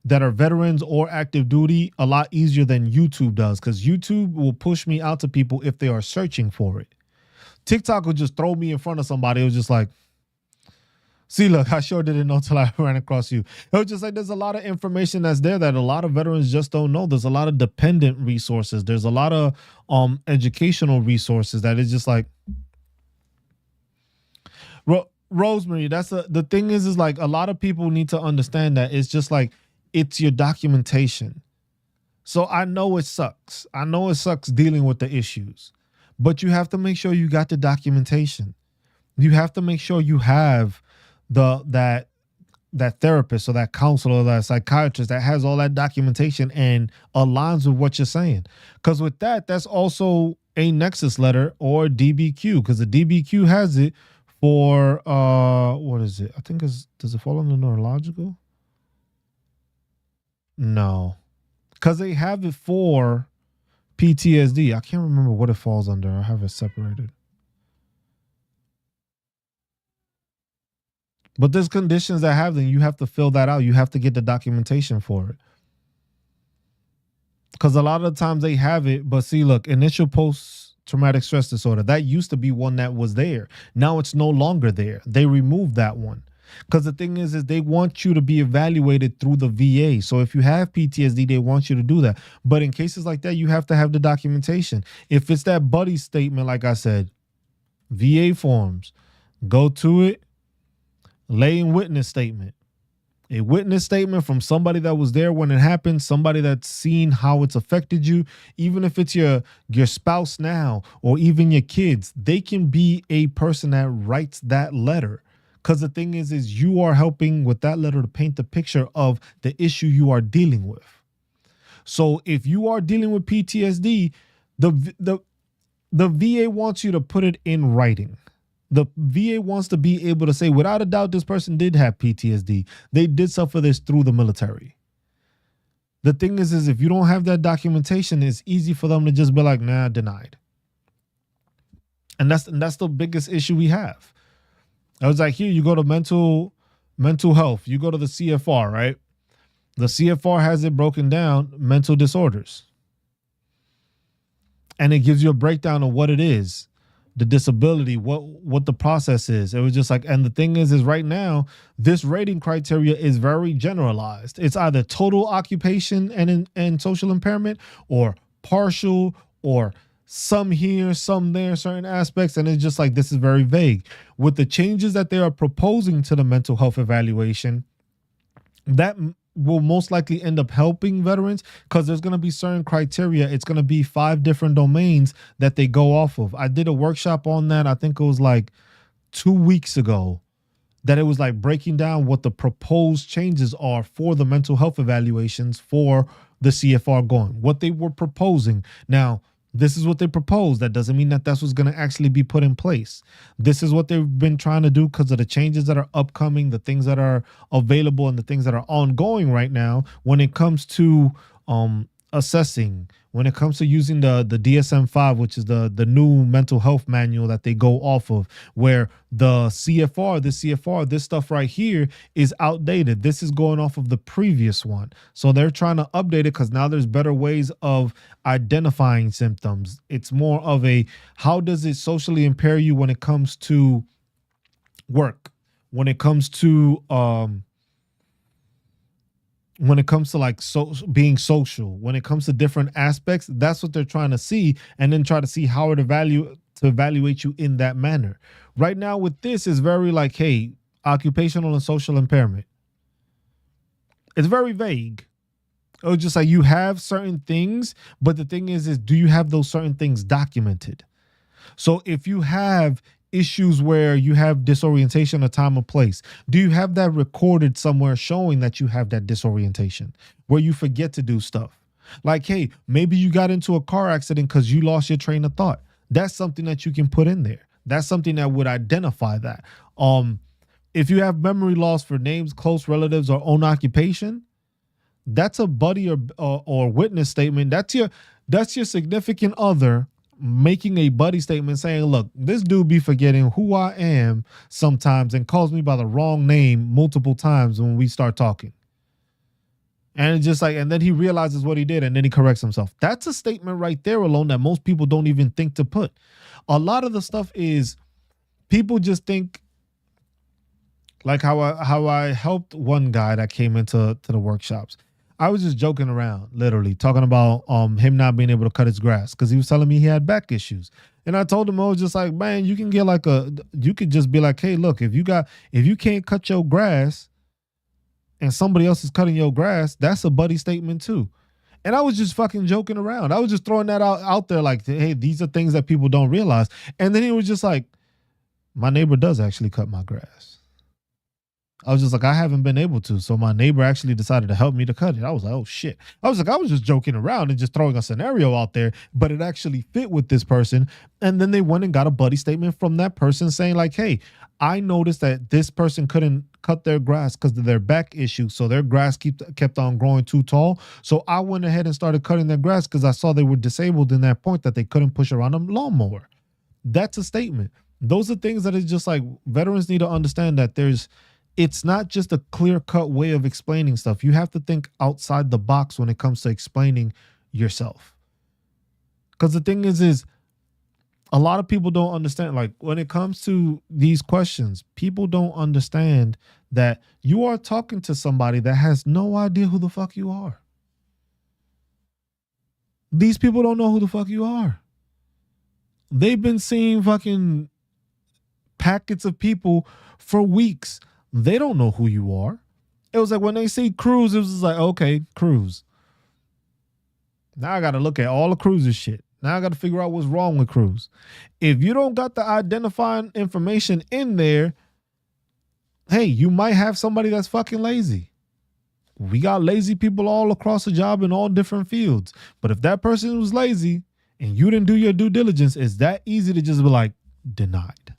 that are veterans or active duty a lot easier than YouTube does, because YouTube will push me out to people if they are searching for it. TikTok will just throw me in front of somebody. It was just like, see, look, I sure didn't know till I ran across you. It was just like there's a lot of information that's there that a lot of veterans just don't know. There's a lot of dependent resources. There's a lot of educational resources that is just like, Rosemary, the thing is like a lot of people need to understand that it's just like, it's your documentation. So I know it sucks. I know it sucks dealing with the issues, but you have to make sure you got the documentation. You have to make sure you have that therapist or that counselor or that psychiatrist that has all that documentation and aligns with what you're saying. Because with that, that's also a nexus letter or DBQ, because the DBQ has it for what is it? I think does it fall under neurological? No, because they have it for PTSD. I can't remember what it falls under. I have it separated. But there's conditions that have them. You have to fill that out. You have to get the documentation for it. Because a lot of the times they have it, but see, look, initial post-traumatic stress disorder, that used to be one that was there. Now it's no longer there. They removed that one. Because the thing is they want you to be evaluated through the VA. So if you have PTSD, they want you to do that. But in cases like that, you have to have the documentation. If it's that buddy statement, like I said, VA forms, go to it, lay in witness statement. A witness statement from somebody that was there when it happened, somebody that's seen how it's affected you, even if it's your spouse now or even your kids, they can be a person that writes that letter. Because the thing is you are helping with that letter to paint the picture of the issue you are dealing with. So if you are dealing with PTSD, the VA wants you to put it in writing. The VA wants to be able to say, without a doubt, this person did have PTSD. They did suffer this through the military. The thing is if you don't have that documentation, it's easy for them to just be like, nah, denied. And that's the biggest issue we have. I was like, here, you go to mental health. You go to the CFR, right? The CFR has it broken down, mental disorders. And it gives you a breakdown of what it is, the disability, what the process is. It was just like, and the thing is right now, this rating criteria is very generalized. It's either total occupation and social impairment, or partial, or some here, some there, certain aspects. And it's just like, this is very vague. With the changes that they are proposing to the mental health evaluation, that will most likely end up helping veterans, because there's going to be certain criteria. It's going to be 5 different domains that they go off of. I did a workshop on that. I think it was like 2 weeks ago, that it was like breaking down what the proposed changes are for the mental health evaluations for the CFR going, what they were proposing. Now, this is what they proposed. That doesn't mean that that's what's going to actually be put in place. This is what they've been trying to do because of the changes that are upcoming, the things that are available, and the things that are ongoing right now when it comes to assessing, when it comes to using the DSM-5, which is the new mental health manual that they go off of, where the CFR, this stuff right here is outdated. This is going off of the previous one. So they're trying to update it because now there's better ways of identifying symptoms. It's more of a, how does it socially impair you when it comes to work, when it comes to like being social, when it comes to different aspects. That's what they're trying to see, and then try to see how to evaluate you in that manner. Right now with this is very like, hey, occupational and social impairment. It's very vague. It was just like, you have certain things, but the thing is do you have those certain things documented? So if you have issues where you have disorientation of time or place, do you have that recorded somewhere showing that you have that disorientation where you forget to do stuff? Like, hey, maybe you got into a car accident because you lost your train of thought. That's something that you can put in there. That's something that would identify that. If you have memory loss for names, close relatives, or own occupation, that's a buddy or witness statement. That's your significant other making a buddy statement saying, look, this dude be forgetting who I am sometimes and calls me by the wrong name multiple times when we start talking. And it's just like, and then he realizes what he did and then he corrects himself. That's a statement right there alone that most people don't even think to put. A lot of the stuff is people just think, like how I helped one guy that came into the workshops. I was just joking around, literally talking about him not being able to cut his grass because he was telling me he had back issues. And I told him, I was just like, man, you can get you could just be like, hey, look, if you can't cut your grass and somebody else is cutting your grass, that's a buddy statement too. And I was just fucking joking around. I was just throwing that out there like, hey, these are things that people don't realize. And then he was just like, my neighbor does actually cut my grass. I was just like, I haven't been able to. So my neighbor actually decided to help me to cut it. I was like, oh shit. I was just joking around and just throwing a scenario out there, but it actually fit with this person. And then they went and got a buddy statement from that person saying like, hey, I noticed that this person couldn't cut their grass because of their back issue. So their grass kept on growing too tall. So I went ahead and started cutting their grass because I saw they were disabled in that point that they couldn't push around a lawnmower. That's a statement. Those are things that is just like, veterans need to understand that it's not just a clear-cut way of explaining stuff. You have to think outside the box when it comes to explaining yourself. Because the thing is a lot of people don't understand, like when it comes to these questions, people don't understand that you are talking to somebody that has no idea who the fuck you are. These people don't know who the fuck you are. They've been seeing fucking packets of people for weeks. They don't know who you are. It was like when they see Cruz, it was just like, okay, Cruz. Now I got to look at all the Cruz's shit. Now I got to figure out what's wrong with Cruz. If you don't got the identifying information in there, hey, you might have somebody that's fucking lazy. We got lazy people all across the job in all different fields. But if that person was lazy and you didn't do your due diligence, it's that easy to just be like, denied.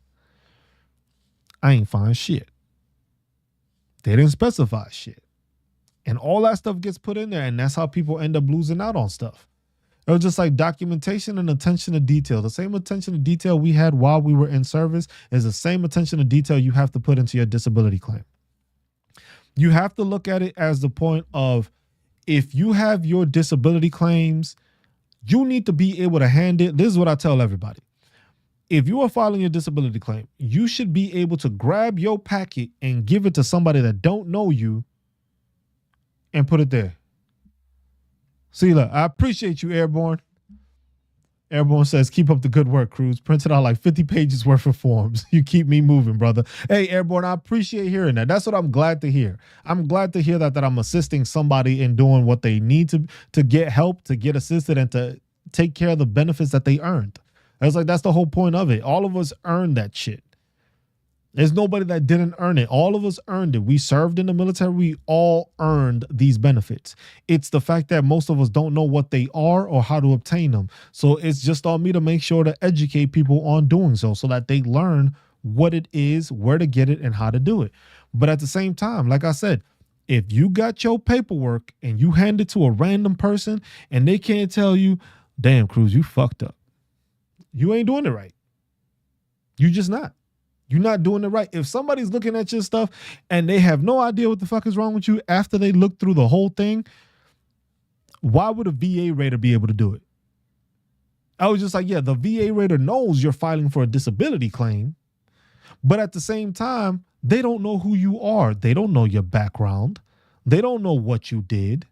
I ain't find shit. They didn't specify shit. And all that stuff gets put in there, and that's how people end up losing out on stuff. It was just like documentation and attention to detail. The same attention to detail we had while we were in service is the same attention to detail you have to put into your disability claim. You have to look at it as the point of, if you have your disability claims, you need to be able to hand it. This is what I tell everybody. If you are filing your disability claim, you should be able to grab your packet and give it to somebody that don't know you and put it there. See, look, I appreciate you, Airborne. Airborne says, keep up the good work, Cruz. Printed out like 50 pages worth of forms. You keep me moving, brother. Hey, Airborne, I appreciate hearing that. That's what I'm glad to hear. I'm glad to hear that I'm assisting somebody in doing what they need to get help, to get assisted, and to take care of the benefits that they earned. It's like, that's the whole point of it. All of us earn that shit. There's nobody that didn't earn it. All of us earned it. We served in the military. We all earned these benefits. It's the fact that most of us don't know what they are or how to obtain them. So it's just on me to make sure to educate people on doing so that they learn what it is, where to get it, and how to do it. But at the same time, like I said, if you got your paperwork and you hand it to a random person and they can't tell you, damn, Cruz, you fucked up. You ain't doing it right. You just not. You're not doing it right. If somebody's looking at your stuff and they have no idea what the fuck is wrong with you after they look through the whole thing, why would a VA rater be able to do it? I was just like, yeah, the VA rater knows you're filing for a disability claim, but at the same time, they don't know who you are. They don't know your background. They don't know what you did.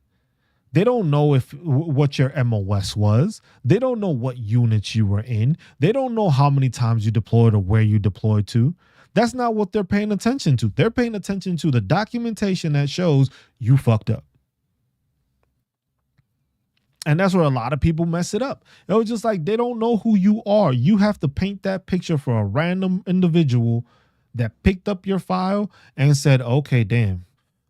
They don't know what your MOS was. They don't know what units you were in. They don't know how many times you deployed or where you deployed to. That's not what they're paying attention to. They're paying attention to the documentation that shows you fucked up. And that's where a lot of people mess it up. It was just like they don't know who you are. You have to paint that picture for a random individual that picked up your file and said, okay, damn.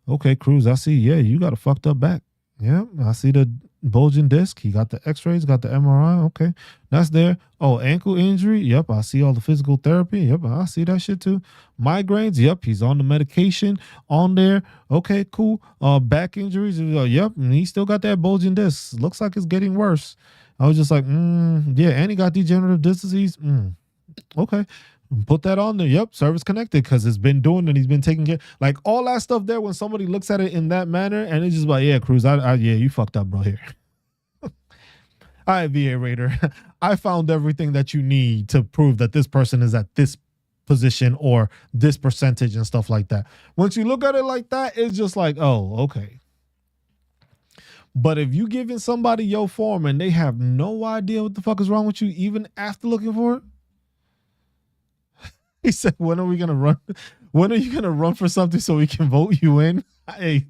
Okay, Cruz, I see. Yeah, you got a fucked up back. Yeah, I see the bulging disc. He got the x-rays, got the MRI. Okay, that's there. Oh, ankle injury. Yep, I see all the physical therapy. Yep, I see that shit too. Migraines. Yep, he's on the medication on there. Okay, cool. Back injuries. Yep, and he still got that bulging disc. Looks like it's getting worse. I was just like, yeah, and he got degenerative disc disease. Okay. Put that on there. Yep, service connected because it's been doing and he's been taking care. Like all that stuff there when somebody looks at it in that manner and it's just like, yeah, Cruz, yeah, you fucked up, bro, here. All right, VA Raider. I found everything that you need to prove that this person is at this position or this percentage and stuff like that. Once you look at it like that, it's just like, oh, okay. But if you giving somebody your form and they have no idea what the fuck is wrong with you, even after looking for it, he said, when are we going to run? When are you going to run for something so we can vote you in? I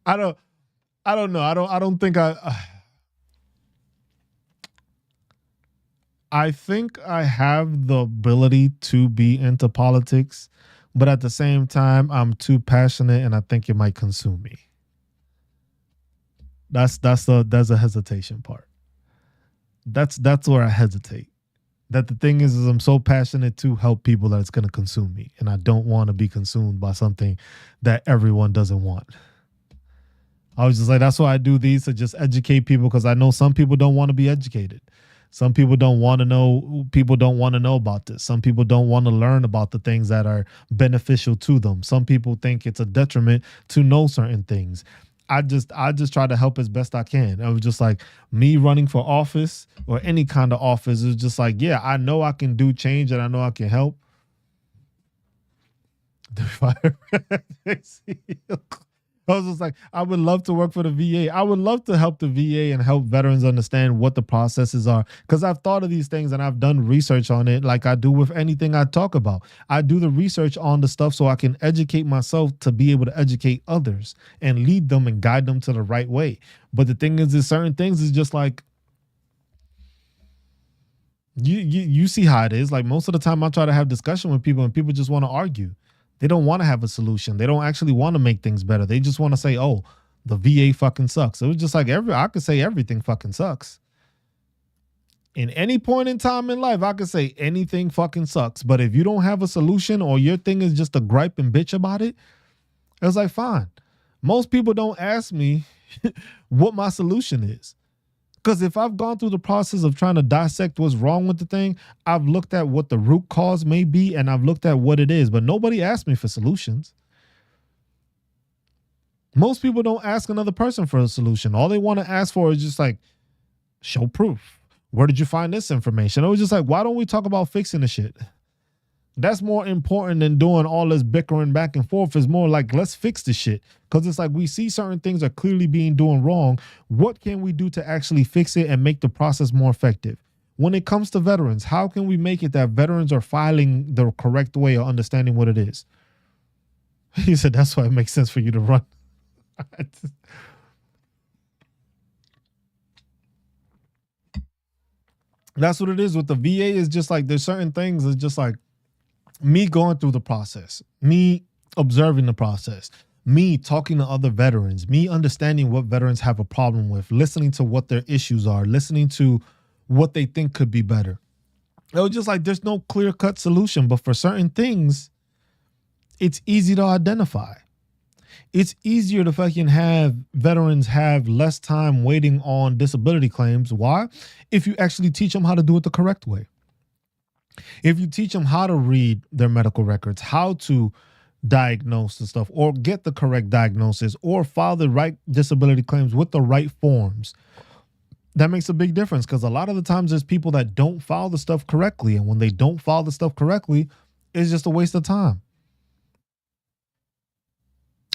don't know. I don't think I think I have the ability to be into politics, but at the same time, I'm too passionate and I think it might consume me. That's a hesitation part. That's where I hesitate. That the thing is I'm so passionate to help people that it's going to consume me. And I don't want to be consumed by something that everyone doesn't want. I was just like, that's why I do these, to just educate people, because I know some people don't want to be educated. Some people don't want to know. People don't want to know about this. Some people don't want to learn about the things that are beneficial to them. Some people think it's a detriment to know certain things. I just try to help as best I can. It was just like me running for office or any kind of office. It's just like, yeah, I know I can do change and I know I can help. I was just like, I would love to work for the VA. I would love to help the VA and help veterans understand what the processes are. Because I've thought of these things and I've done research on it like I do with anything I talk about. I do the research on the stuff so I can educate myself to be able to educate others and lead them and guide them to the right way. But the thing is certain things is just like, you see how it is. Like most of the time I try to have discussion with people and people just want to argue. They don't want to have a solution. They don't actually want to make things better. They just want to say, oh, the VA fucking sucks. It was just like I could say everything fucking sucks. In any point in time in life, I could say anything fucking sucks. But if you don't have a solution or your thing is just to gripe and bitch about it, it's like, fine. Most people don't ask me what my solution is. Because if I've gone through the process of trying to dissect what's wrong with the thing, I've looked at what the root cause may be and I've looked at what it is, but nobody asked me for solutions. Most people don't ask another person for a solution. All they want to ask for is just like, show proof. Where did you find this information? It was just like, why don't we talk about fixing the shit? That's more important than doing all this bickering back and forth. It's more like, let's fix the shit. Because it's like we see certain things are clearly being doing wrong. What can we do to actually fix it and make the process more effective? When it comes to veterans, how can we make it that veterans are filing the correct way or understanding what it is? He said, that's why it makes sense for you to run. That's what it is with the VA. Is just like there's certain things. It's just like me going through the process, me observing the process, me talking to other veterans, me understanding what veterans have a problem with, listening to what their issues are, listening to what they think could be better. It was just like there's no clear cut solution, but for certain things, it's easy to identify. It's easier to fucking have veterans have less time waiting on disability claims. Why? If you actually teach them how to do it the correct way. If you teach them how to read their medical records, how to diagnose the stuff or get the correct diagnosis or file the right disability claims with the right forms, that makes a big difference, because a lot of the times there's people that don't file the stuff correctly. And when they don't file the stuff correctly, it's just a waste of time.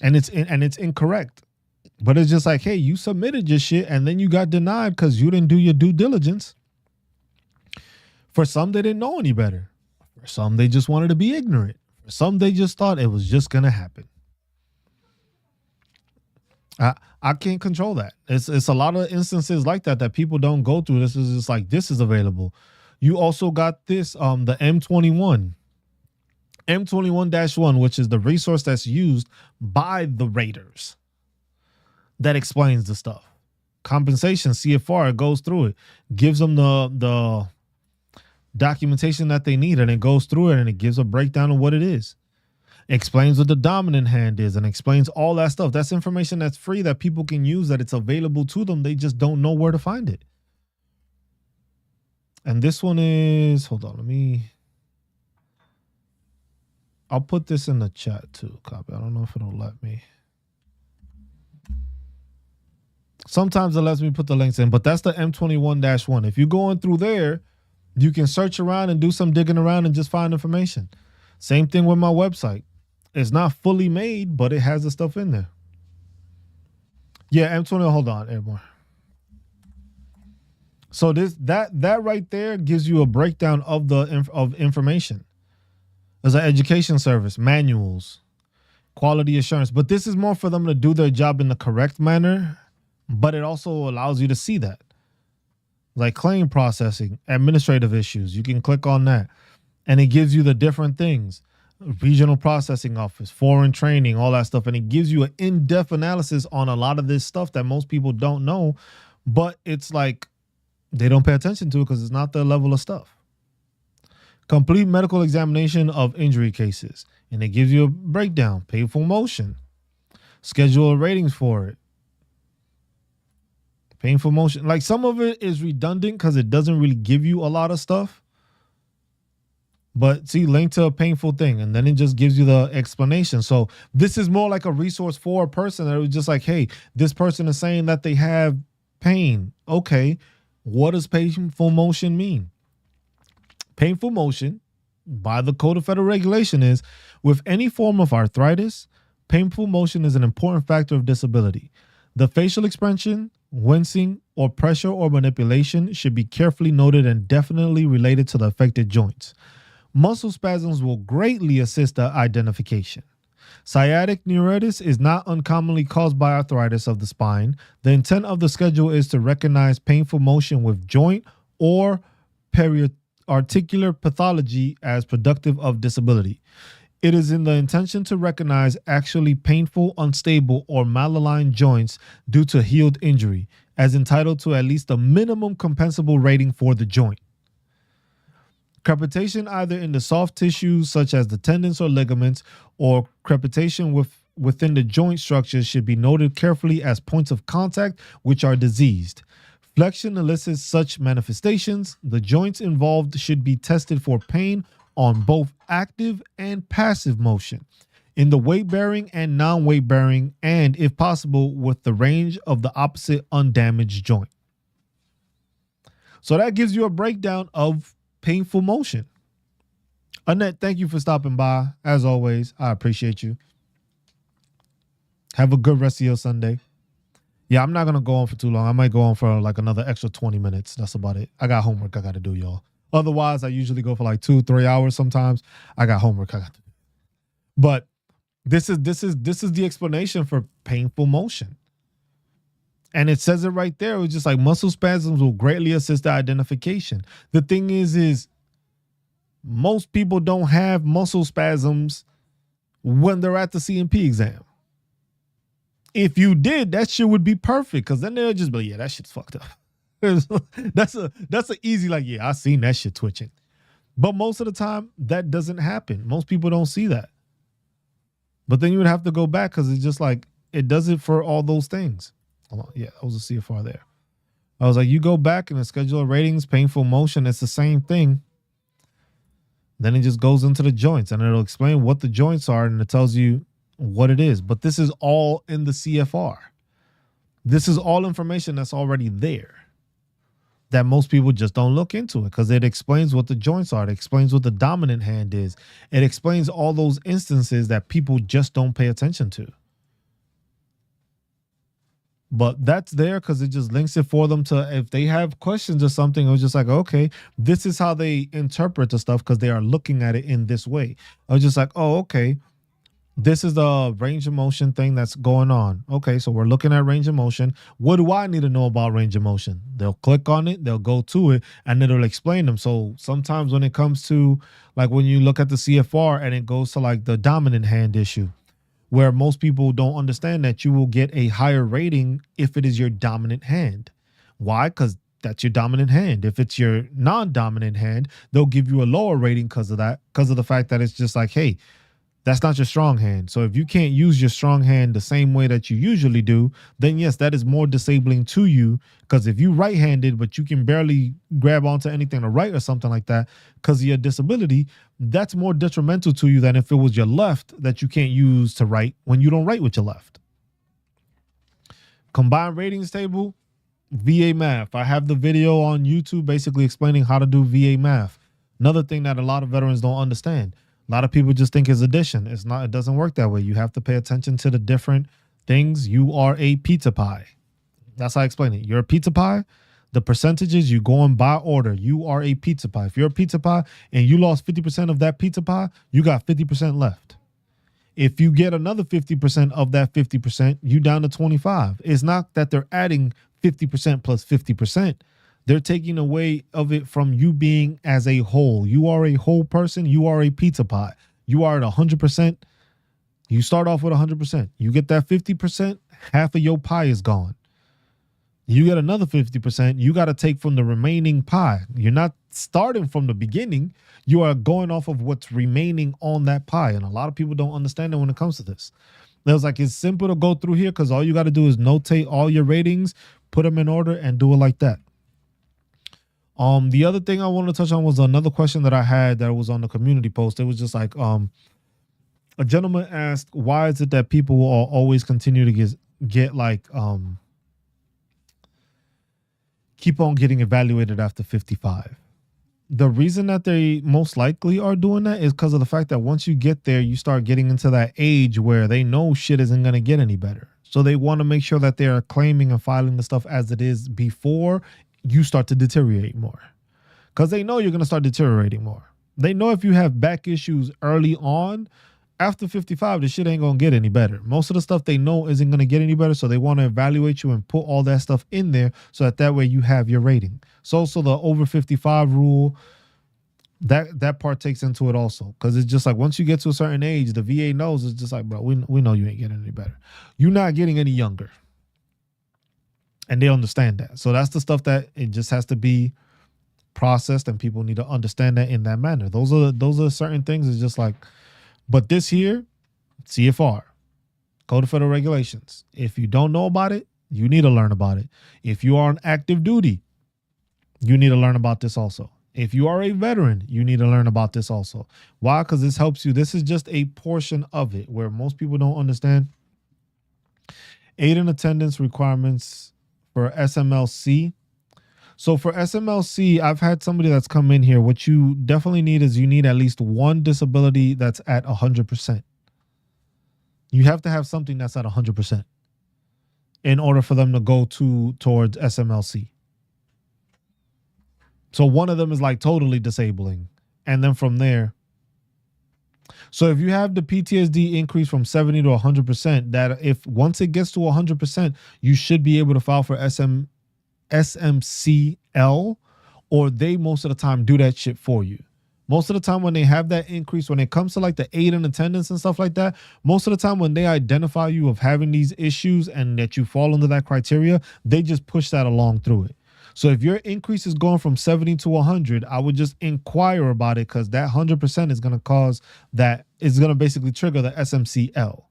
And it's incorrect. But it's just like, hey, you submitted your shit and then you got denied because you didn't do your due diligence. For some, they didn't know any better. For some, they just wanted to be ignorant. For some, they just thought it was just going to happen. I can't control that. It's a lot of instances like that people don't go through. This is just like, this is available. You also got this, the M21-1, which is the resource that's used by the Raiders that explains the stuff. Compensation, CFR, it goes through it, gives them the documentation that they need, and it goes through it and it gives a breakdown of what it is. Explains what the dominant hand is and explains all that stuff. That's information that's free that people can use, that it's available to them. They just don't know where to find it. And this one is, hold on, I'll put this in the chat too, copy. I don't know if it'll let me. Sometimes it lets me put the links in, but that's the M21-1. If you're going through there, you can search around and do some digging around and just find information. Same thing with my website. It's not fully made, but it has the stuff in there. Yeah, M20, hold on, Airborne. So that right there gives you a breakdown of the information. There's an education service, manuals, quality assurance, but this is more for them to do their job in the correct manner, but it also allows you to see that. Like claim processing, administrative issues, you can click on that and it gives you the different things. Regional processing office, foreign training, all that stuff. And it gives you an in-depth analysis on a lot of this stuff that most people don't know, but it's like they don't pay attention to it because it's not their level of stuff. Complete medical examination of injury cases. And it gives you a breakdown, painful motion, schedule ratings for it. Painful motion. Like some of it is redundant because it doesn't really give you a lot of stuff. But see, link to a painful thing, and then it just gives you the explanation. So this is more like a resource for a person that was just like, hey, this person is saying that they have pain. Okay, what does painful motion mean? Painful motion, by the Code of Federal Regulation, is with any form of arthritis, painful motion is an important factor of disability. The facial expression, wincing, or pressure or manipulation should be carefully noted and definitely related to the affected joints. Muscle spasms will greatly assist the identification. Sciatic neuritis is not uncommonly caused by arthritis of the spine. The intent of the schedule is to recognize painful motion with joint or periarticular pathology as productive of disability. It is in the intention to recognize actually painful, unstable, or malaligned joints due to healed injury, as entitled to at least a minimum compensable rating for the joint. Crepitation either in the soft tissues such as the tendons or ligaments, or crepitation within the joint structures should be noted carefully as points of contact which are diseased. Flexion elicits such manifestations. The joints involved should be tested for pain on both active and passive motion, in the weight-bearing and non-weight-bearing, and, if possible, with the range of the opposite undamaged joint. So that gives you a breakdown of painful motion. Annette, thank you for stopping by. As always, I appreciate you. Have a good rest of your Sunday. Yeah, I'm not going to go on for too long. I might go on for like another extra 20 minutes. That's about it. I got homework I got to do, y'all. Otherwise, I usually go for like 2-3 hours sometimes. I got homework I got to do. But this is the explanation for painful motion. And it says it right there. It was just like muscle spasms will greatly assist the identification. The thing is most people don't have muscle spasms when they're at the CMP exam. If you did, that shit would be perfect, because then they'll just be, yeah, that shit's fucked up. that's an easy, like, yeah, I seen that shit twitching. But most of the time, that doesn't happen. Most people don't see that. But then you would have to go back, because it's just like, it does it for all those things. Hold on. Yeah, that was a CFR there. I was like, you go back and the schedule of ratings, painful motion, it's the same thing. Then it just goes into the joints, and it'll explain what the joints are, and it tells you what it is. But this is all in the CFR. This is all information that's already there that most people just don't look into it, because it explains what the joints are. It explains what the dominant hand is. It explains all those instances that people just don't pay attention to. But that's there because it just links it for them to, if they have questions or something, it was just like, okay, this is how they interpret the stuff, because they are looking at it in this way. I was just like, oh, okay, this is the range of motion thing that's going on. Okay, so we're looking at range of motion. What do I need to know about range of motion? They'll click on it, they'll go to it, and it'll explain them. So sometimes when it comes to, like, when you look at the CFR and it goes to like the dominant hand issue, where most people don't understand that you will get a higher rating if it is your dominant hand. Why? Because that's your dominant hand. If it's your non-dominant hand, they'll give you a lower rating because of that, because of the fact that it's just like, hey, that's not your strong hand. So if you can't use your strong hand the same way that you usually do, then yes, that is more disabling to you. Because if you right-handed, but you can barely grab onto anything to write or something like that because of your disability, that's more detrimental to you than if it was your left that you can't use to write when you don't write with your left. Combined ratings table, VA math. I have the video on YouTube basically explaining how to do VA math. Another thing that a lot of veterans don't understand. A lot of people just think it's addition. It's not. It doesn't work that way. You have to pay attention to the different things. You are a pizza pie. That's how I explain it. You're a pizza pie. The percentages, you go in by order. You are a pizza pie. If you're a pizza pie and you lost 50% of that pizza pie, you got 50% left. If you get another 50% of that 50%, you down to 25. It's not that they're adding 50% plus 50%. They're taking away of it from you being as a whole. You are a whole person. You are a pizza pie. You are at 100%. You start off with 100%. You get that 50%, half of your pie is gone. You get another 50%. You got to take from the remaining pie. You're not starting from the beginning. You are going off of what's remaining on that pie. And a lot of people don't understand that when it comes to this. It was like, it's simple to go through here because all you got to do is notate all your ratings, put them in order, and do it like that. The other thing I wanted to touch on was another question that I had that was on the community post. It was just like, a gentleman asked, why is it that people will always continue to get like, keep on getting evaluated after 55? The reason that they most likely are doing that is because of the fact that once you get there, you start getting into that age where they know shit isn't going to get any better. So they want to make sure that they are claiming and filing the stuff as it is before you start to deteriorate more, because they know you're going to start deteriorating more. They know if you have back issues early on, after 55, the shit ain't going to get any better. Most of the stuff they know isn't going to get any better. So they want to evaluate you and put all that stuff in there so that way you have your rating. So the over 55 rule, that part takes into it also. Because it's just like, once you get to a certain age, the VA knows, it's just like, bro, we know you ain't getting any better. You're not getting any younger. And they understand that. So that's the stuff that it just has to be processed, and people need to understand that in that manner. Those are certain things. It's just like, but this here, CFR, Code of Federal Regulations. If you don't know about it, you need to learn about it. If you are on active duty, you need to learn about this also. If you are a veteran, you need to learn about this also. Why? Because this helps you. This is just a portion of it where most people don't understand. Aid in attendance requirements for SMLC. So for SMLC, I've had somebody that's come in here. What you definitely need is you need at least one disability that's at 100%. You have to have something that's at 100% in order for them to go towards SMLC. So one of them is like totally disabling. And then from there, So if you have the PTSD increase from 70 to 100%, that if once it gets to 100%, you should be able to file for SMCL, or they most of the time do that shit for you. Most of the time when they have that increase, when it comes to like the aid in attendance and stuff like that, most of the time when they identify you of having these issues and that you fall under that criteria, they just push that along through it. So if your increase is going from 70 to 100, I would just inquire about it, because that 100% is going to cause that, is going to basically trigger the SMCL.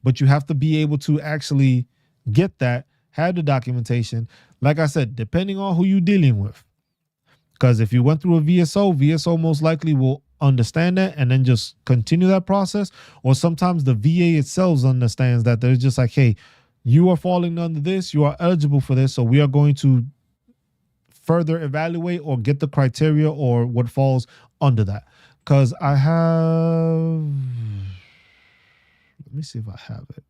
But you have to be able to actually get that, have the documentation. Like I said, depending on who you're dealing with. Because if you went through a VSO most likely will understand that and then just continue that process. Or sometimes the VA itself understands that they're just like, hey, you are falling under this, you are eligible for this, so we are going to further evaluate or get the criteria or what falls under that. Because I have, let me see if I have it.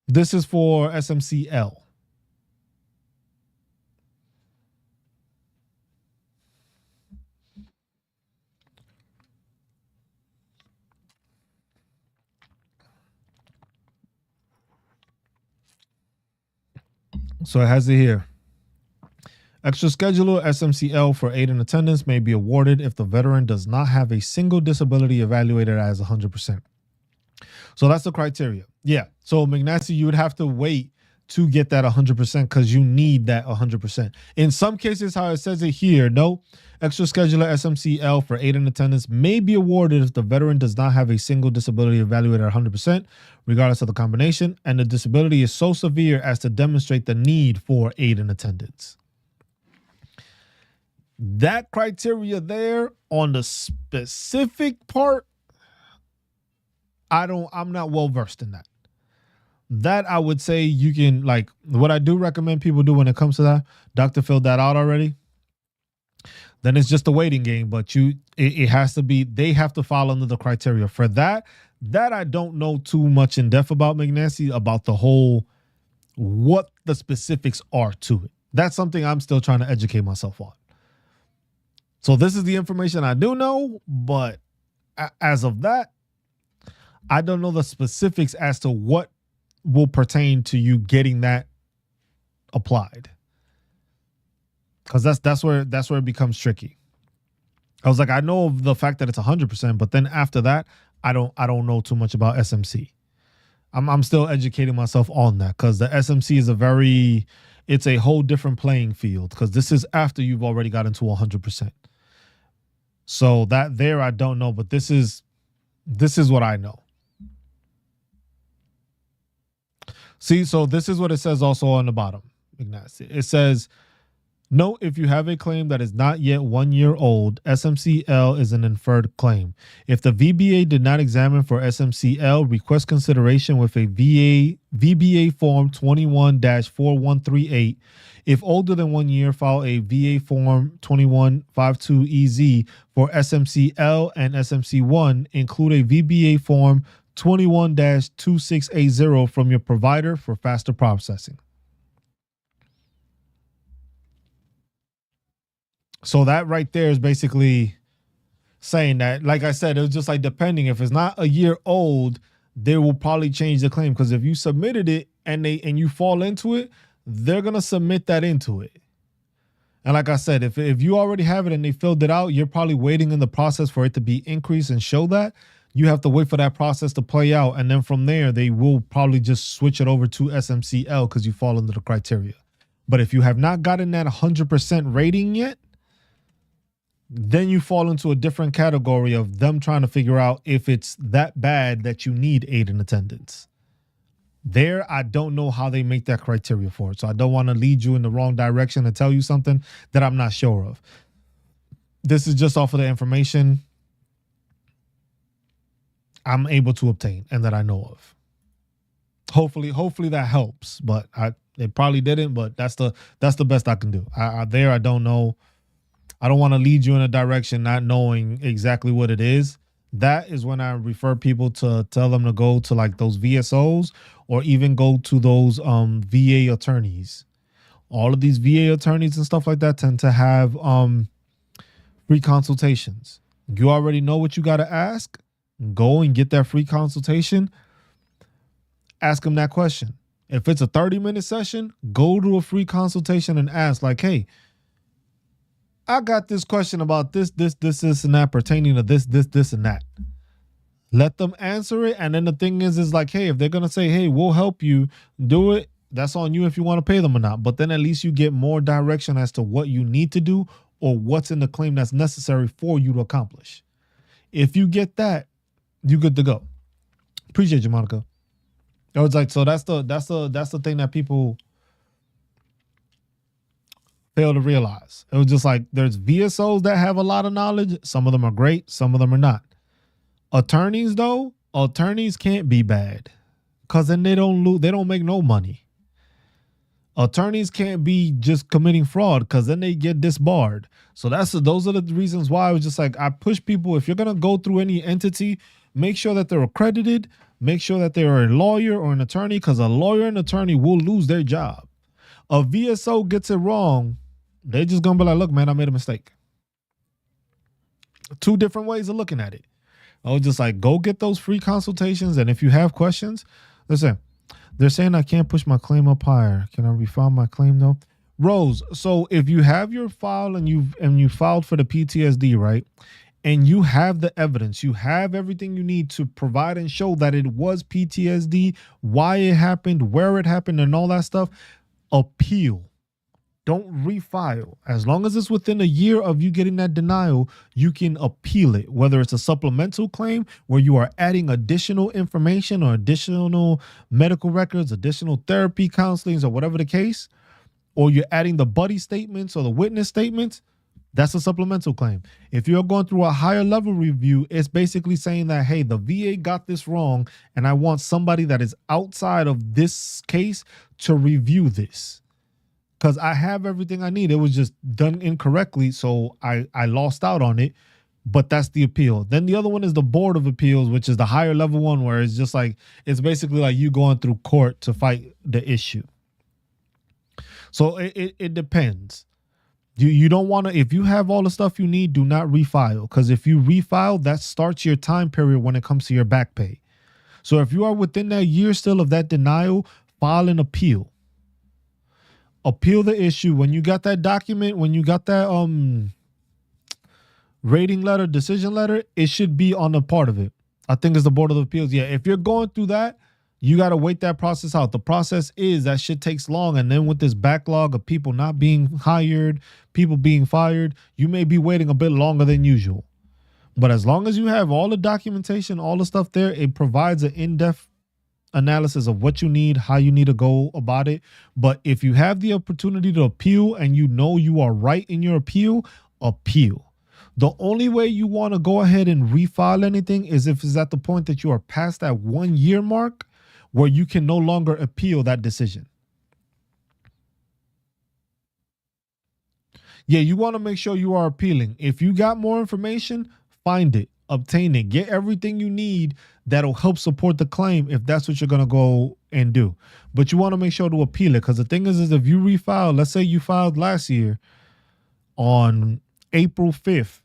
This is for SMCL. So it has it here. Extra scheduler SMCL for aid in attendance may be awarded if the veteran does not have a single disability evaluated as 100%. So that's the criteria. Yeah. So McNasty, you would have to wait to get that 100% because you need that 100%. In some cases, how it says it here, no, extra scheduler SMCL for aid in attendance may be awarded if the veteran does not have a single disability evaluated at 100%, regardless of the combination, and the disability is so severe as to demonstrate the need for aid in attendance. That criteria there on the specific part, I'm not well versed in that. That I would say you can, like, what I do recommend people do when it comes to that, doctor filled that out already, then it's just a waiting game. But it has to be, they have to fall under the criteria for that. That I don't know too much in depth about, McNasty, about the whole, what the specifics are to it. That's something I'm still trying to educate myself on. So this is the information I do know, but as of that, I don't know the specifics as to what will pertain to you getting that applied. Because that's where it becomes tricky. I was like, I know of the fact that it's 100%, but then after that, I don't know too much about SMC. I'm still educating myself on that, because the SMC is it's a whole different playing field, because this is after you've already gotten to 100%. So that there, I don't know, but this is what I know. See, so this is what it says also on the bottom, Ignacy. It says, note, if you have a claim that is not yet 1 year old, SMCL is an inferred claim. If the VBA did not examine for SMCL, request consideration with a VBA form 21-4138. If older than 1 year, file a VA form 2152EZ for SMCL and SMC1. Include a VBA form 21-2680 from your provider for faster processing. So that right there is basically saying that, like I said, it was just like, depending, if it's not a year old, they will probably change the claim, because if you submitted it and you fall into it, they're going to submit that into it. And like I said, if you already have it and they filled it out, you're probably waiting in the process for it to be increased and show that. You have to wait for that process to play out. And then from there, they will probably just switch it over to SMCL because you fall under the criteria. But if you have not gotten that 100% rating yet, then you fall into a different category of them trying to figure out if it's that bad that you need aid in attendance. There, I don't know how they make that criteria for it. So I don't want to lead you in the wrong direction and tell you something that I'm not sure of. This is just off of the information I'm able to obtain and that I know of. Hopefully that helps, but it probably didn't, but that's the best I can do. I don't know. I don't want to lead you in a direction not knowing exactly what it is. That is when I refer people to tell them to go to like those VSOs or even go to those VA attorneys All of these VA attorneys and stuff like that tend to have free consultations. You already know what you got to ask. Go and get that free consultation. Ask them that question. If it's a 30-minute session, go to a free consultation and ask, like, hey, I got this question about this, and that pertaining to this, and that. Let them answer it. And then the thing is like, hey, if they're going to say, hey, we'll help you do it, that's on you if you want to pay them or not. But then at least you get more direction as to what you need to do or what's in the claim that's necessary for you to accomplish. If you get that, you good to go. Appreciate you, Monica. It was like, so that's the thing that people fail to realize. It was just like, there's VSOs that have a lot of knowledge. Some of them are great. Some of them are not. Attorneys, though, attorneys can't be bad because then they don't make no money. Attorneys can't be just committing fraud because then they get disbarred. So those are the reasons why I was just like, I push people, if you're going to go through any entity, make sure that they're accredited, make sure that they are a lawyer or an attorney, because a lawyer and attorney will lose their job. A VSO gets it wrong, they just going to be like, look, man, I made a mistake. Two different ways of looking at it. I was just like, go get those free consultations. And if you have questions, listen, they're saying I can't push my claim up higher. Can I refile my claim though? Rose, so if you have your file and you filed for the PTSD, right? And you have the evidence, you have everything you need to provide and show that it was PTSD, why it happened, where it happened, and all that stuff, appeal. Don't refile. As long as it's within a year of you getting that denial, you can appeal it, whether it's a supplemental claim where you are adding additional information or additional medical records, additional therapy, counselings, or whatever the case, or you're adding the buddy statements or the witness statements. That's a supplemental claim. If you're going through a higher level review, it's basically saying that, hey, the VA got this wrong, and I want somebody that is outside of this case to review this. Because I have everything I need. It was just done incorrectly, so I lost out on it. But that's the appeal. Then the other one is the Board of Appeals, which is the higher level one, where it's just like, it's basically like you going through court to fight the issue. So it depends. You don't want to, if you have all the stuff you need, do not refile. Because if you refile, that starts your time period when it comes to your back pay. So if you are within that year still of that denial, file an appeal. Appeal the issue. When you got that document, when you got that rating letter, decision letter, it should be on a part of it. I think it's the Board of Appeals. Yeah, if you're going through that, you got to wait that process out. The process is that shit takes long. And then with this backlog of people not being hired, people being fired, you may be waiting a bit longer than usual. But as long as you have all the documentation, all the stuff there, it provides an in-depth analysis of what you need, how you need to go about it. But if you have the opportunity to appeal and you know you are right in your appeal, appeal. The only way you want to go ahead and refile anything is if it's at the point that you are past that 1 year mark where you can no longer appeal that decision. Yeah, you want to make sure you are appealing. If you got more information, find it, obtain it, get everything you need that'll help support the claim if that's what you're going to go and do. But you want to make sure to appeal it, because the thing is if you refile, let's say you filed last year on April 5th,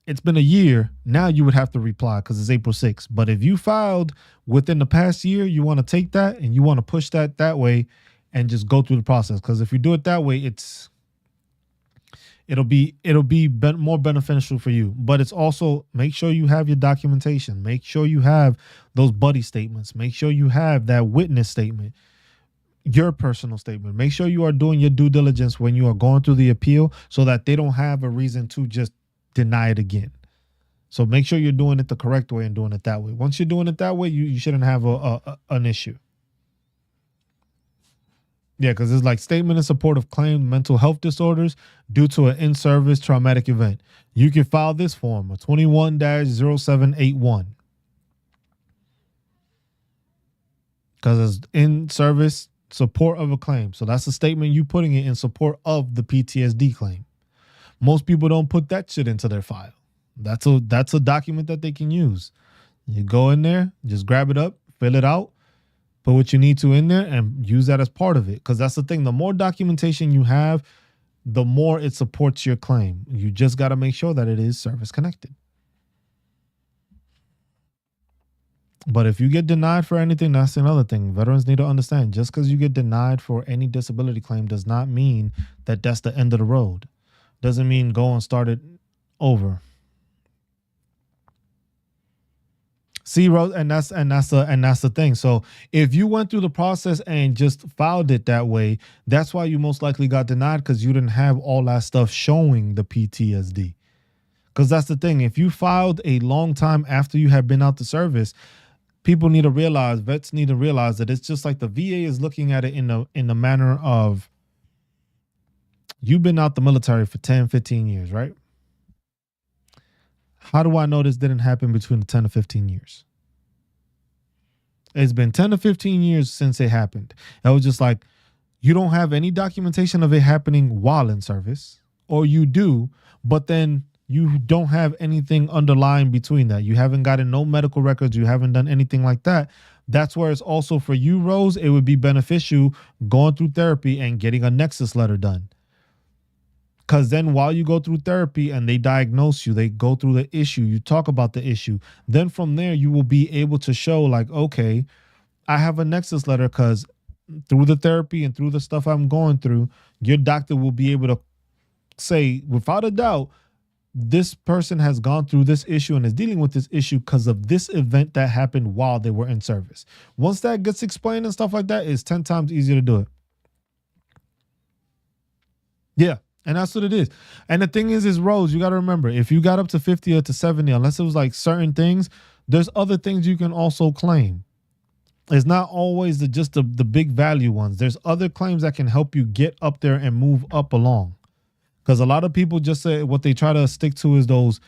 it's been a year, now you would have to reply because it's April 6th. But if you filed within the past year, you want to take that and you want to push that way and just go through the process. Because if you do it that way, it'll be more beneficial for you. But it's also, make sure you have your documentation. Make sure you have those buddy statements. Make sure you have that witness statement, your personal statement. Make sure you are doing your due diligence when you are going through the appeal so that they don't have a reason to just deny it again. So make sure you're doing it the correct way and doing it that way. Once you're doing it that way, you shouldn't have an issue. Yeah, because it's like statement in support of claimed mental health disorders due to an in-service traumatic event. You can file this form, a 21-0781. Because it's in-service support of a claim. So that's a statement you putting it in support of the PTSD claim. Most people don't put that shit into their file. That's a document that they can use. You go in there, just grab it up, fill it out, Put what you need to in there and use that as part of it. Because that's the thing. The more documentation you have, the more it supports your claim. You just got to make sure that it is service connected. But if you get denied for anything, that's another thing. Veterans need to understand, just because you get denied for any disability claim does not mean that that's the end of the road. Doesn't mean go and start it over. See, Rose, and that's the thing. So if you went through the process and just filed it that way, that's why you most likely got denied, because you didn't have all that stuff showing the PTSD. Because that's the thing. If you filed a long time after you had been out the service, people need to realize, vets need to realize that it's just like the VA is looking at it in the manner of, you've been out the military for 10, 15 years, right? How do I know this didn't happen between the 10 to 15 years? It's been 10 to 15 years since it happened. It was just like, you don't have any documentation of it happening while in service, or you do, but then you don't have anything underlying between that. You haven't gotten no medical records. You haven't done anything like that. That's where it's also for you, Rose, it would be beneficial going through therapy and getting a nexus letter done. Because then while you go through therapy and they diagnose you, they go through the issue, you talk about the issue. Then from there, you will be able to show like, okay, I have a nexus letter because through the therapy and through the stuff I'm going through, your doctor will be able to say, without a doubt, this person has gone through this issue and is dealing with this issue because of this event that happened while they were in service. Once that gets explained and stuff like that, it's 10 times easier to do it. Yeah. And that's what it is. And the thing is Rose, you got to remember, if you got up to 50 or to 70, unless it was like certain things, there's other things you can also claim. It's not always just the big value ones. There's other claims that can help you get up there and move up along. Because a lot of people just say what they try to stick to is those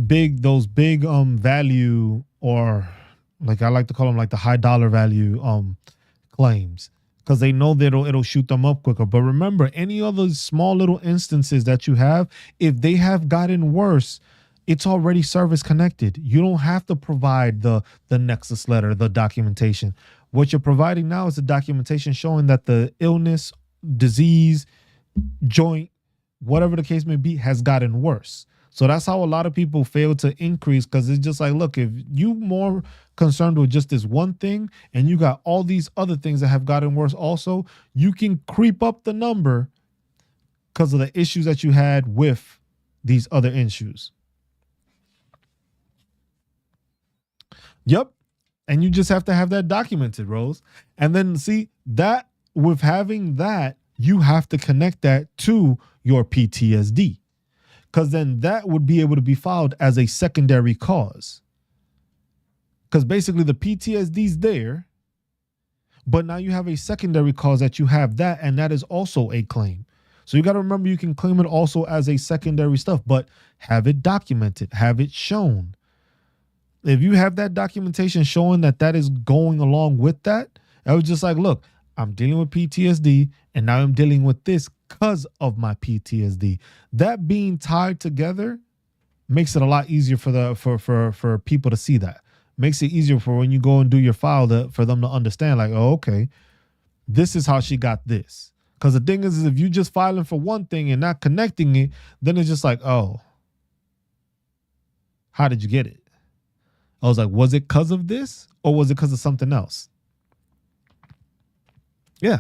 big value, or like I like to call them like the high dollar value claims. Because they know that it'll shoot them up quicker. But remember, any other small little instances that you have, if they have gotten worse, it's already service connected. You don't have to provide the nexus letter, the documentation. What you're providing now is the documentation showing that the illness, disease, joint, whatever the case may be, has gotten worse. So that's how a lot of people fail to increase, because it's just like, look, if you more concerned with just this one thing and you got all these other things that have gotten worse also, you can creep up the number because of the issues that you had with these other issues. Yep. And you just have to have that documented, Rose. And then see that with having that, you have to connect that to your PTSD. Because then that would be able to be filed as a secondary cause. Because basically the PTSD is there, but now you have a secondary cause that you have that, and that is also a claim. So you got to remember, you can claim it also as a secondary stuff, but have it documented, have it shown. If you have that documentation showing that that is going along with that, I was just like, look, I'm dealing with PTSD, and now I'm dealing with this because of my PTSD. That being tied together makes it a lot easier for people to see that. Makes it easier for when you go and do your file for them to understand, like, oh, okay, this is how she got this. Because the thing is if you just filing for one thing and not connecting it, then it's just like, oh, how did you get it? I was like, was it because of this or was it because of something else? Yeah.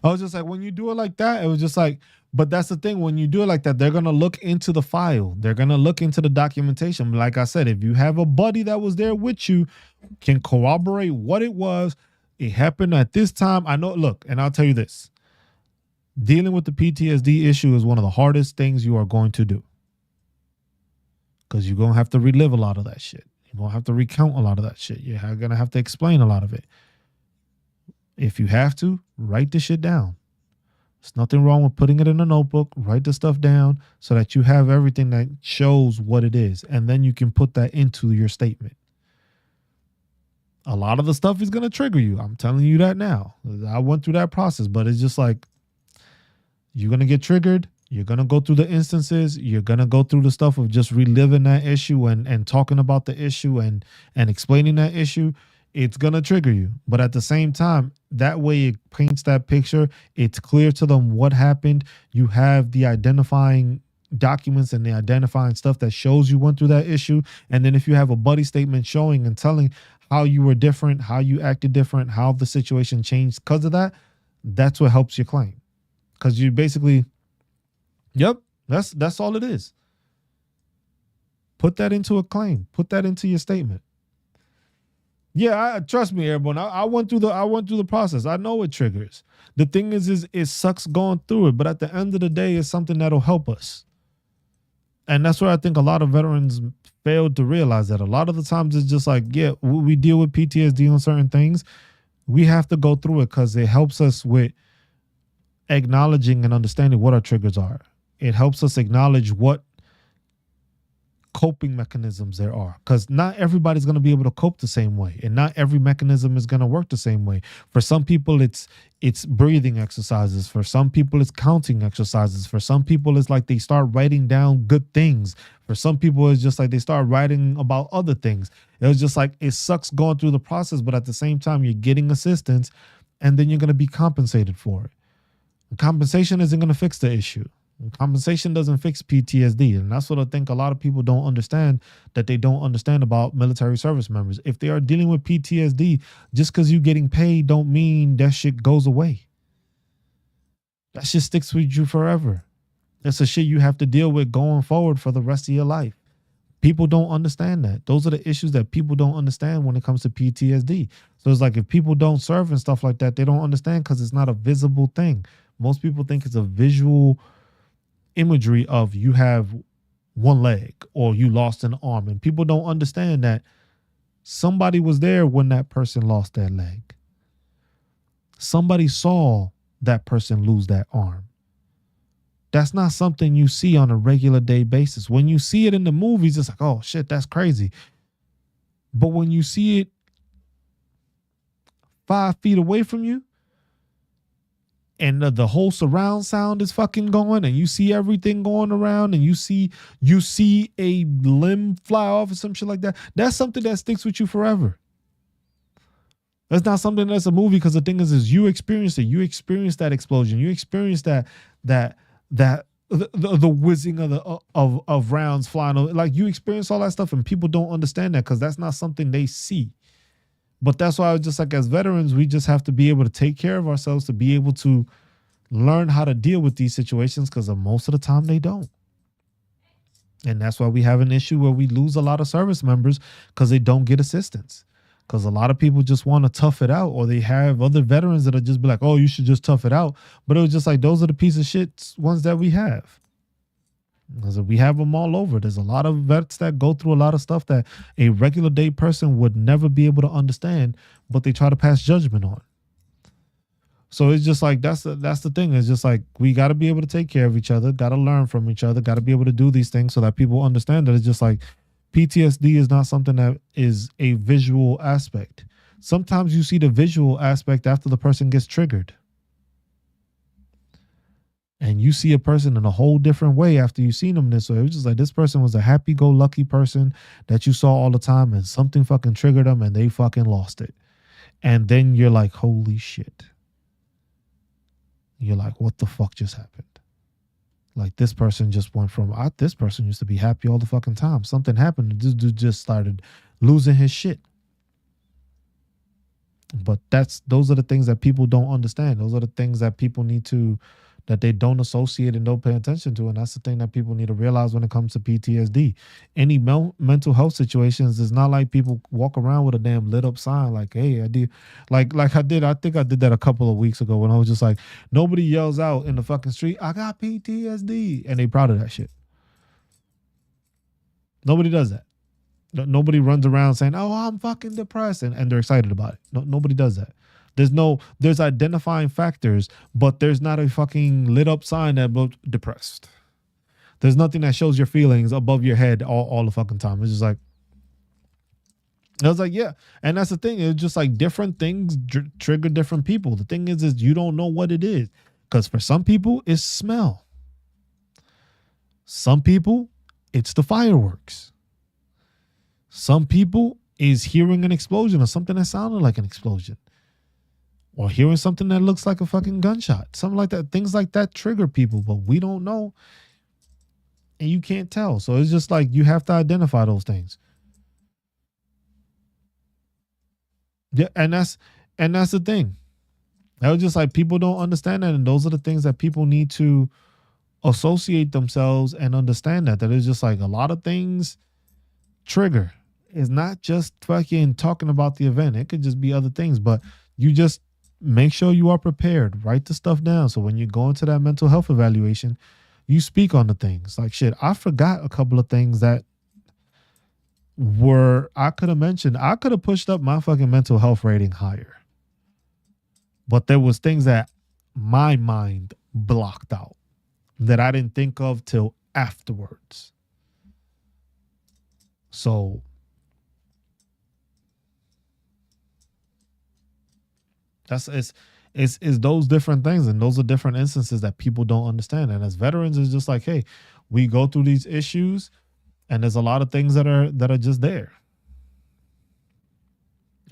I was just like, when you do it like that, it was just like, but that's the thing. When you do it like that, they're going to look into the file. They're going to look into the documentation. Like I said, if you have a buddy that was there with you, can corroborate what it was. It happened at this time. I know, look, and I'll tell you this. Dealing with the PTSD issue is one of the hardest things you are going to do. Because you're going to have to relive a lot of that shit. You're going to have to recount a lot of that shit. You're going to have to explain a lot of it. If you have to, write the shit down. There's nothing wrong with putting it in a notebook. Write the stuff down so that you have everything that shows what it is. And then you can put that into your statement. A lot of the stuff is going to trigger you. I'm telling you that now. I went through that process, but it's just like, you're going to get triggered. You're going to go through the instances. You're going to go through the stuff of just reliving that issue and talking about the issue and explaining that issue. it's gonna trigger you. But at the same time, that way it paints that picture. It's clear to them what happened. You have the identifying documents and the identifying stuff that shows you went through that issue. And then if you have a buddy statement showing and telling how you were different, how you acted different, how the situation changed because of that, that's what helps your claim. Because you basically, yep, that's all it is. Put that into a claim. Put that into your statement. Yeah, trust me, everyone. I went through the process. I know it triggers. The thing is it sucks going through it, but at the end of the day, it's something that'll help us. And that's where I think a lot of veterans failed to realize that. A lot of the times it's just like, yeah, we deal with PTSD on certain things. We have to go through it because it helps us with acknowledging and understanding what our triggers are. It helps us acknowledge what coping mechanisms there are, because not everybody's going to be able to cope the same way, and not every mechanism is going to work the same way. For some people it's breathing exercises, for some people it's counting exercises, for some people it's like they start writing down good things, for some people it's just like they start writing about other things. It was just like, it sucks going through the process, but at the same time you're getting assistance, and then you're going to be compensated for it. Compensation isn't going to fix the issue. Compensation doesn't fix PTSD. And that's what I think a lot of people don't understand, that they don't understand about military service members. If they are dealing with PTSD, just because you're getting paid don't mean that shit goes away. That shit sticks with you forever. That's the shit you have to deal with going forward for the rest of your life. People don't understand that. Those are the issues that people don't understand when it comes to PTSD. So it's like, if people don't serve and stuff like that, they don't understand because it's not a visible thing. Most people think it's a visual imagery of you have one leg or you lost an arm, and people don't understand that somebody was there when that person lost that leg. Somebody saw that person lose that arm. That's not something you see on a regular day basis. When you see it in the movies, it's like, oh shit, that's crazy. But when you see it 5 feet away from you, and the whole surround sound is fucking going, and you see everything going around, and you see a limb fly off or some shit like that, that's something that sticks with you forever. That's not something that's a movie, because the thing is you experienced it. You experienced that explosion. You experienced the whizzing of rounds flying. Like, you experience all that stuff, and people don't understand that because that's not something they see. But that's why I was just like, as veterans, we just have to be able to take care of ourselves to be able to learn how to deal with these situations, because most of the time they don't. And that's why we have an issue where we lose a lot of service members, because they don't get assistance. Because a lot of people just want to tough it out, or they have other veterans that'll just be like, oh, you should just tough it out. But it was just like, those are the piece of shit ones that we have. Because we have them all over. There's a lot of vets that go through a lot of stuff that a regular day person would never be able to understand, but they try to pass judgment on. So it's just like, that's the thing. It's just like, we got to be able to take care of each other, got to learn from each other, got to be able to do these things so that people understand that it's just like, PTSD is not something that is a visual aspect. Sometimes you see the visual aspect after the person gets triggered. And you see a person in a whole different way after you've seen them this way. It was just like, this person was a happy-go-lucky person that you saw all the time, and something fucking triggered them and they fucking lost it. And then you're like, holy shit. You're like, what the fuck just happened? Like, this person just went from, this person used to be happy all the fucking time. Something happened. This dude just started losing his shit. But those are the things that people don't understand. Those are the things that people need to, that they don't associate and don't pay attention to. And that's the thing that people need to realize when it comes to PTSD. Any mental health situations, it's not like people walk around with a damn lit up sign like, hey, I did, I think I did that a couple of weeks ago, when I was just like, nobody yells out in the fucking street, I got PTSD, and they proud of that shit. Nobody does that. Nobody runs around saying, oh, I'm fucking depressed, and they're excited about it. Nobody does that. There's identifying factors, but there's not a fucking lit up sign that depressed. There's nothing that shows your feelings above your head all the fucking time. It's just like, I was like, yeah. And that's the thing. It's just like, different things trigger different people. The thing is you don't know what it is. Because for some people, it's smell. Some people, it's the fireworks. Some people, is hearing an explosion or something that sounded like an explosion, or hearing something that looks like a fucking gunshot, something like that. Things like that trigger people, but we don't know, and you can't tell. So it's just like you have to identify those things. Yeah, and that's the thing. That was just like people don't understand that, and those are the things that people need to associate themselves and understand that it's just like a lot of things trigger. It's not just fucking talking about the event. It could just be other things, but you just make sure you are prepared. Write the stuff down so when you go into that mental health evaluation, you speak on the things. Like shit, I forgot a couple of things that were I could have mentioned. I could have pushed up my fucking mental health rating higher. But there was things that my mind blocked out that I didn't think of till afterwards. So it's those different things, and those are different instances that people don't understand. And as veterans, it's just like, hey, we go through these issues, and there's a lot of things that are just there.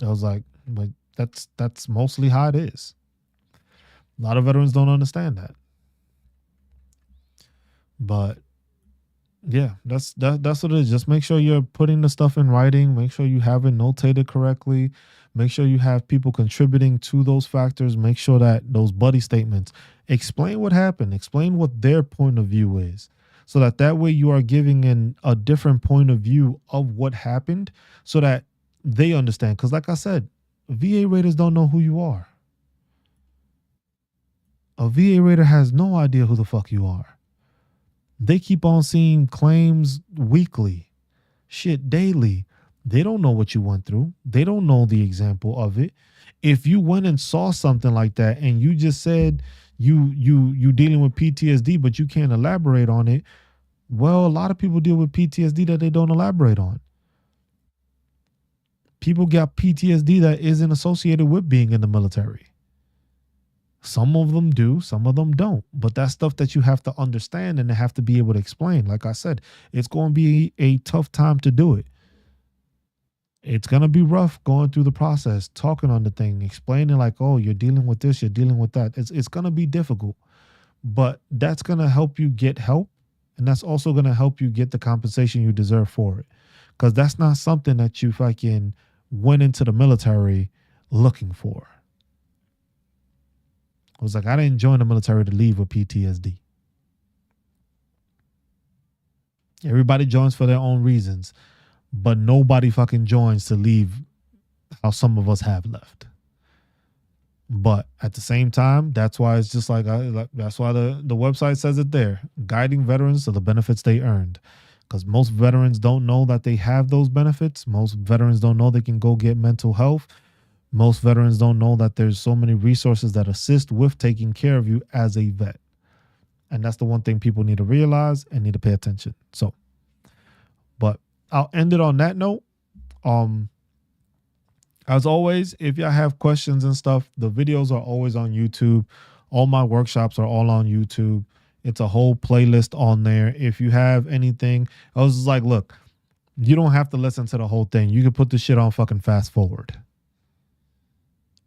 I was like, but that's mostly how it is. A lot of veterans don't understand that. But yeah, that's what it is. Just make sure you're putting the stuff in writing. Make sure you have it notated correctly. Make sure you have people contributing to those factors. Make sure that those buddy statements explain what happened, explain what their point of view is, so that way you are giving in a different point of view of what happened, so that they understand. Because like I said, VA raiders don't know who you are. A VA raider has no idea who the fuck you are. They keep on seeing claims weekly, shit daily. They don't know what you went through. They don't know the example of it. If you went and saw something like that and you just said you dealing with PTSD, but you can't elaborate on it, well, a lot of people deal with PTSD that they don't elaborate on. People got PTSD that isn't associated with being in the military. Some of them do, some of them don't. But that's stuff that you have to understand and have to be able to explain. Like I said, it's going to be a tough time to do it. It's going to be rough going through the process, talking on the thing, explaining like, oh, you're dealing with this, you're dealing with that. It's going to be difficult, but that's going to help you get help. And that's also going to help you get the compensation you deserve for it. Because that's not something that you fucking went into the military looking for. I was like, I didn't join the military to leave with PTSD. Everybody joins for their own reasons, but nobody fucking joins to leave how some of us have left. But at the same time, that's why it's just like, that's why the website says it there, guiding veterans to the benefits they earned. Because most veterans don't know that they have those benefits. Most veterans don't know they can go get mental health. Most veterans don't know that there's so many resources that assist with taking care of you as a vet. And that's the one thing people need to realize and need to pay attention. So, but I'll end it on that note. As always, if y'all have questions and stuff, the videos are always on YouTube. All my workshops are all on YouTube. It's a whole playlist on there. If you have anything, I was just like, look, you don't have to listen to the whole thing. You can put the shit on fucking fast forward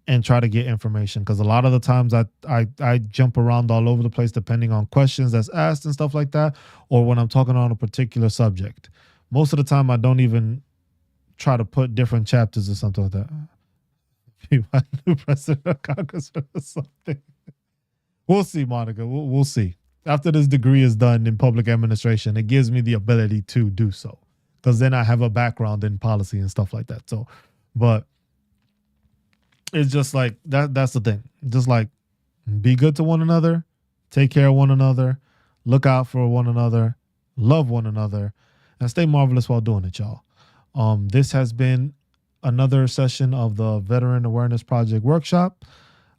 and try to get information, because a lot of the times I jump around all over the place depending on questions that's asked and stuff like that, or when I'm talking on a particular subject. Most of the time I don't even try to put different chapters or something like that. New president of Congress or something. We'll see, Monica. We'll see. After this degree is done in public administration, it gives me the ability to do so, because then I have a background in policy and stuff like that. So, but it's just like that's the thing. Just like, be good to one another, take care of one another, look out for one another, love one another, and stay marvelous while doing it, y'all. This has been another session of the Veteran Awareness Project Workshop.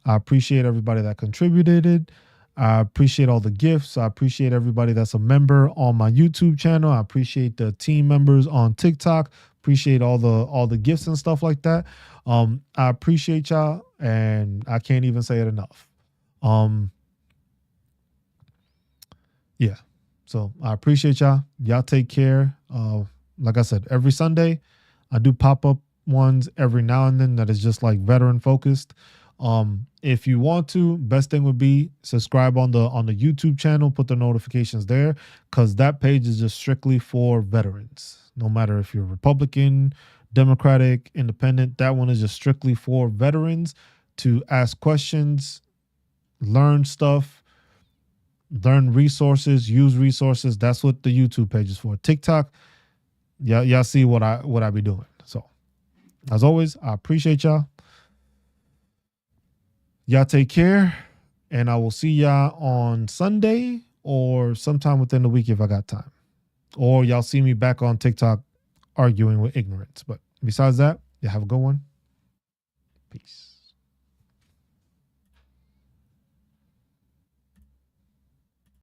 I appreciate everybody that contributed. I appreciate all the gifts. I appreciate everybody that's a member on my YouTube channel. I appreciate the team members on TikTok. Appreciate all the gifts and stuff like that. I appreciate y'all, and I can't even say it enough. Yeah. So I appreciate y'all. Y'all take care. Like I said, every Sunday I do pop-up ones every now and then that is just like veteran focused. If you want to, best thing would be subscribe on the YouTube channel, put the notifications there, because that page is just strictly for veterans. No matter if you're Republican, Democratic, Independent, that one is just strictly for veterans to ask questions, learn stuff, learn resources, use resources. That's what the YouTube page is for. TikTok, y'all see what I be doing. So as always, I appreciate y'all. Y'all take care, and I will see y'all on Sunday or sometime within the week if I got time. Or y'all see me back on TikTok arguing with ignorance. But besides that, you have a good one. Peace.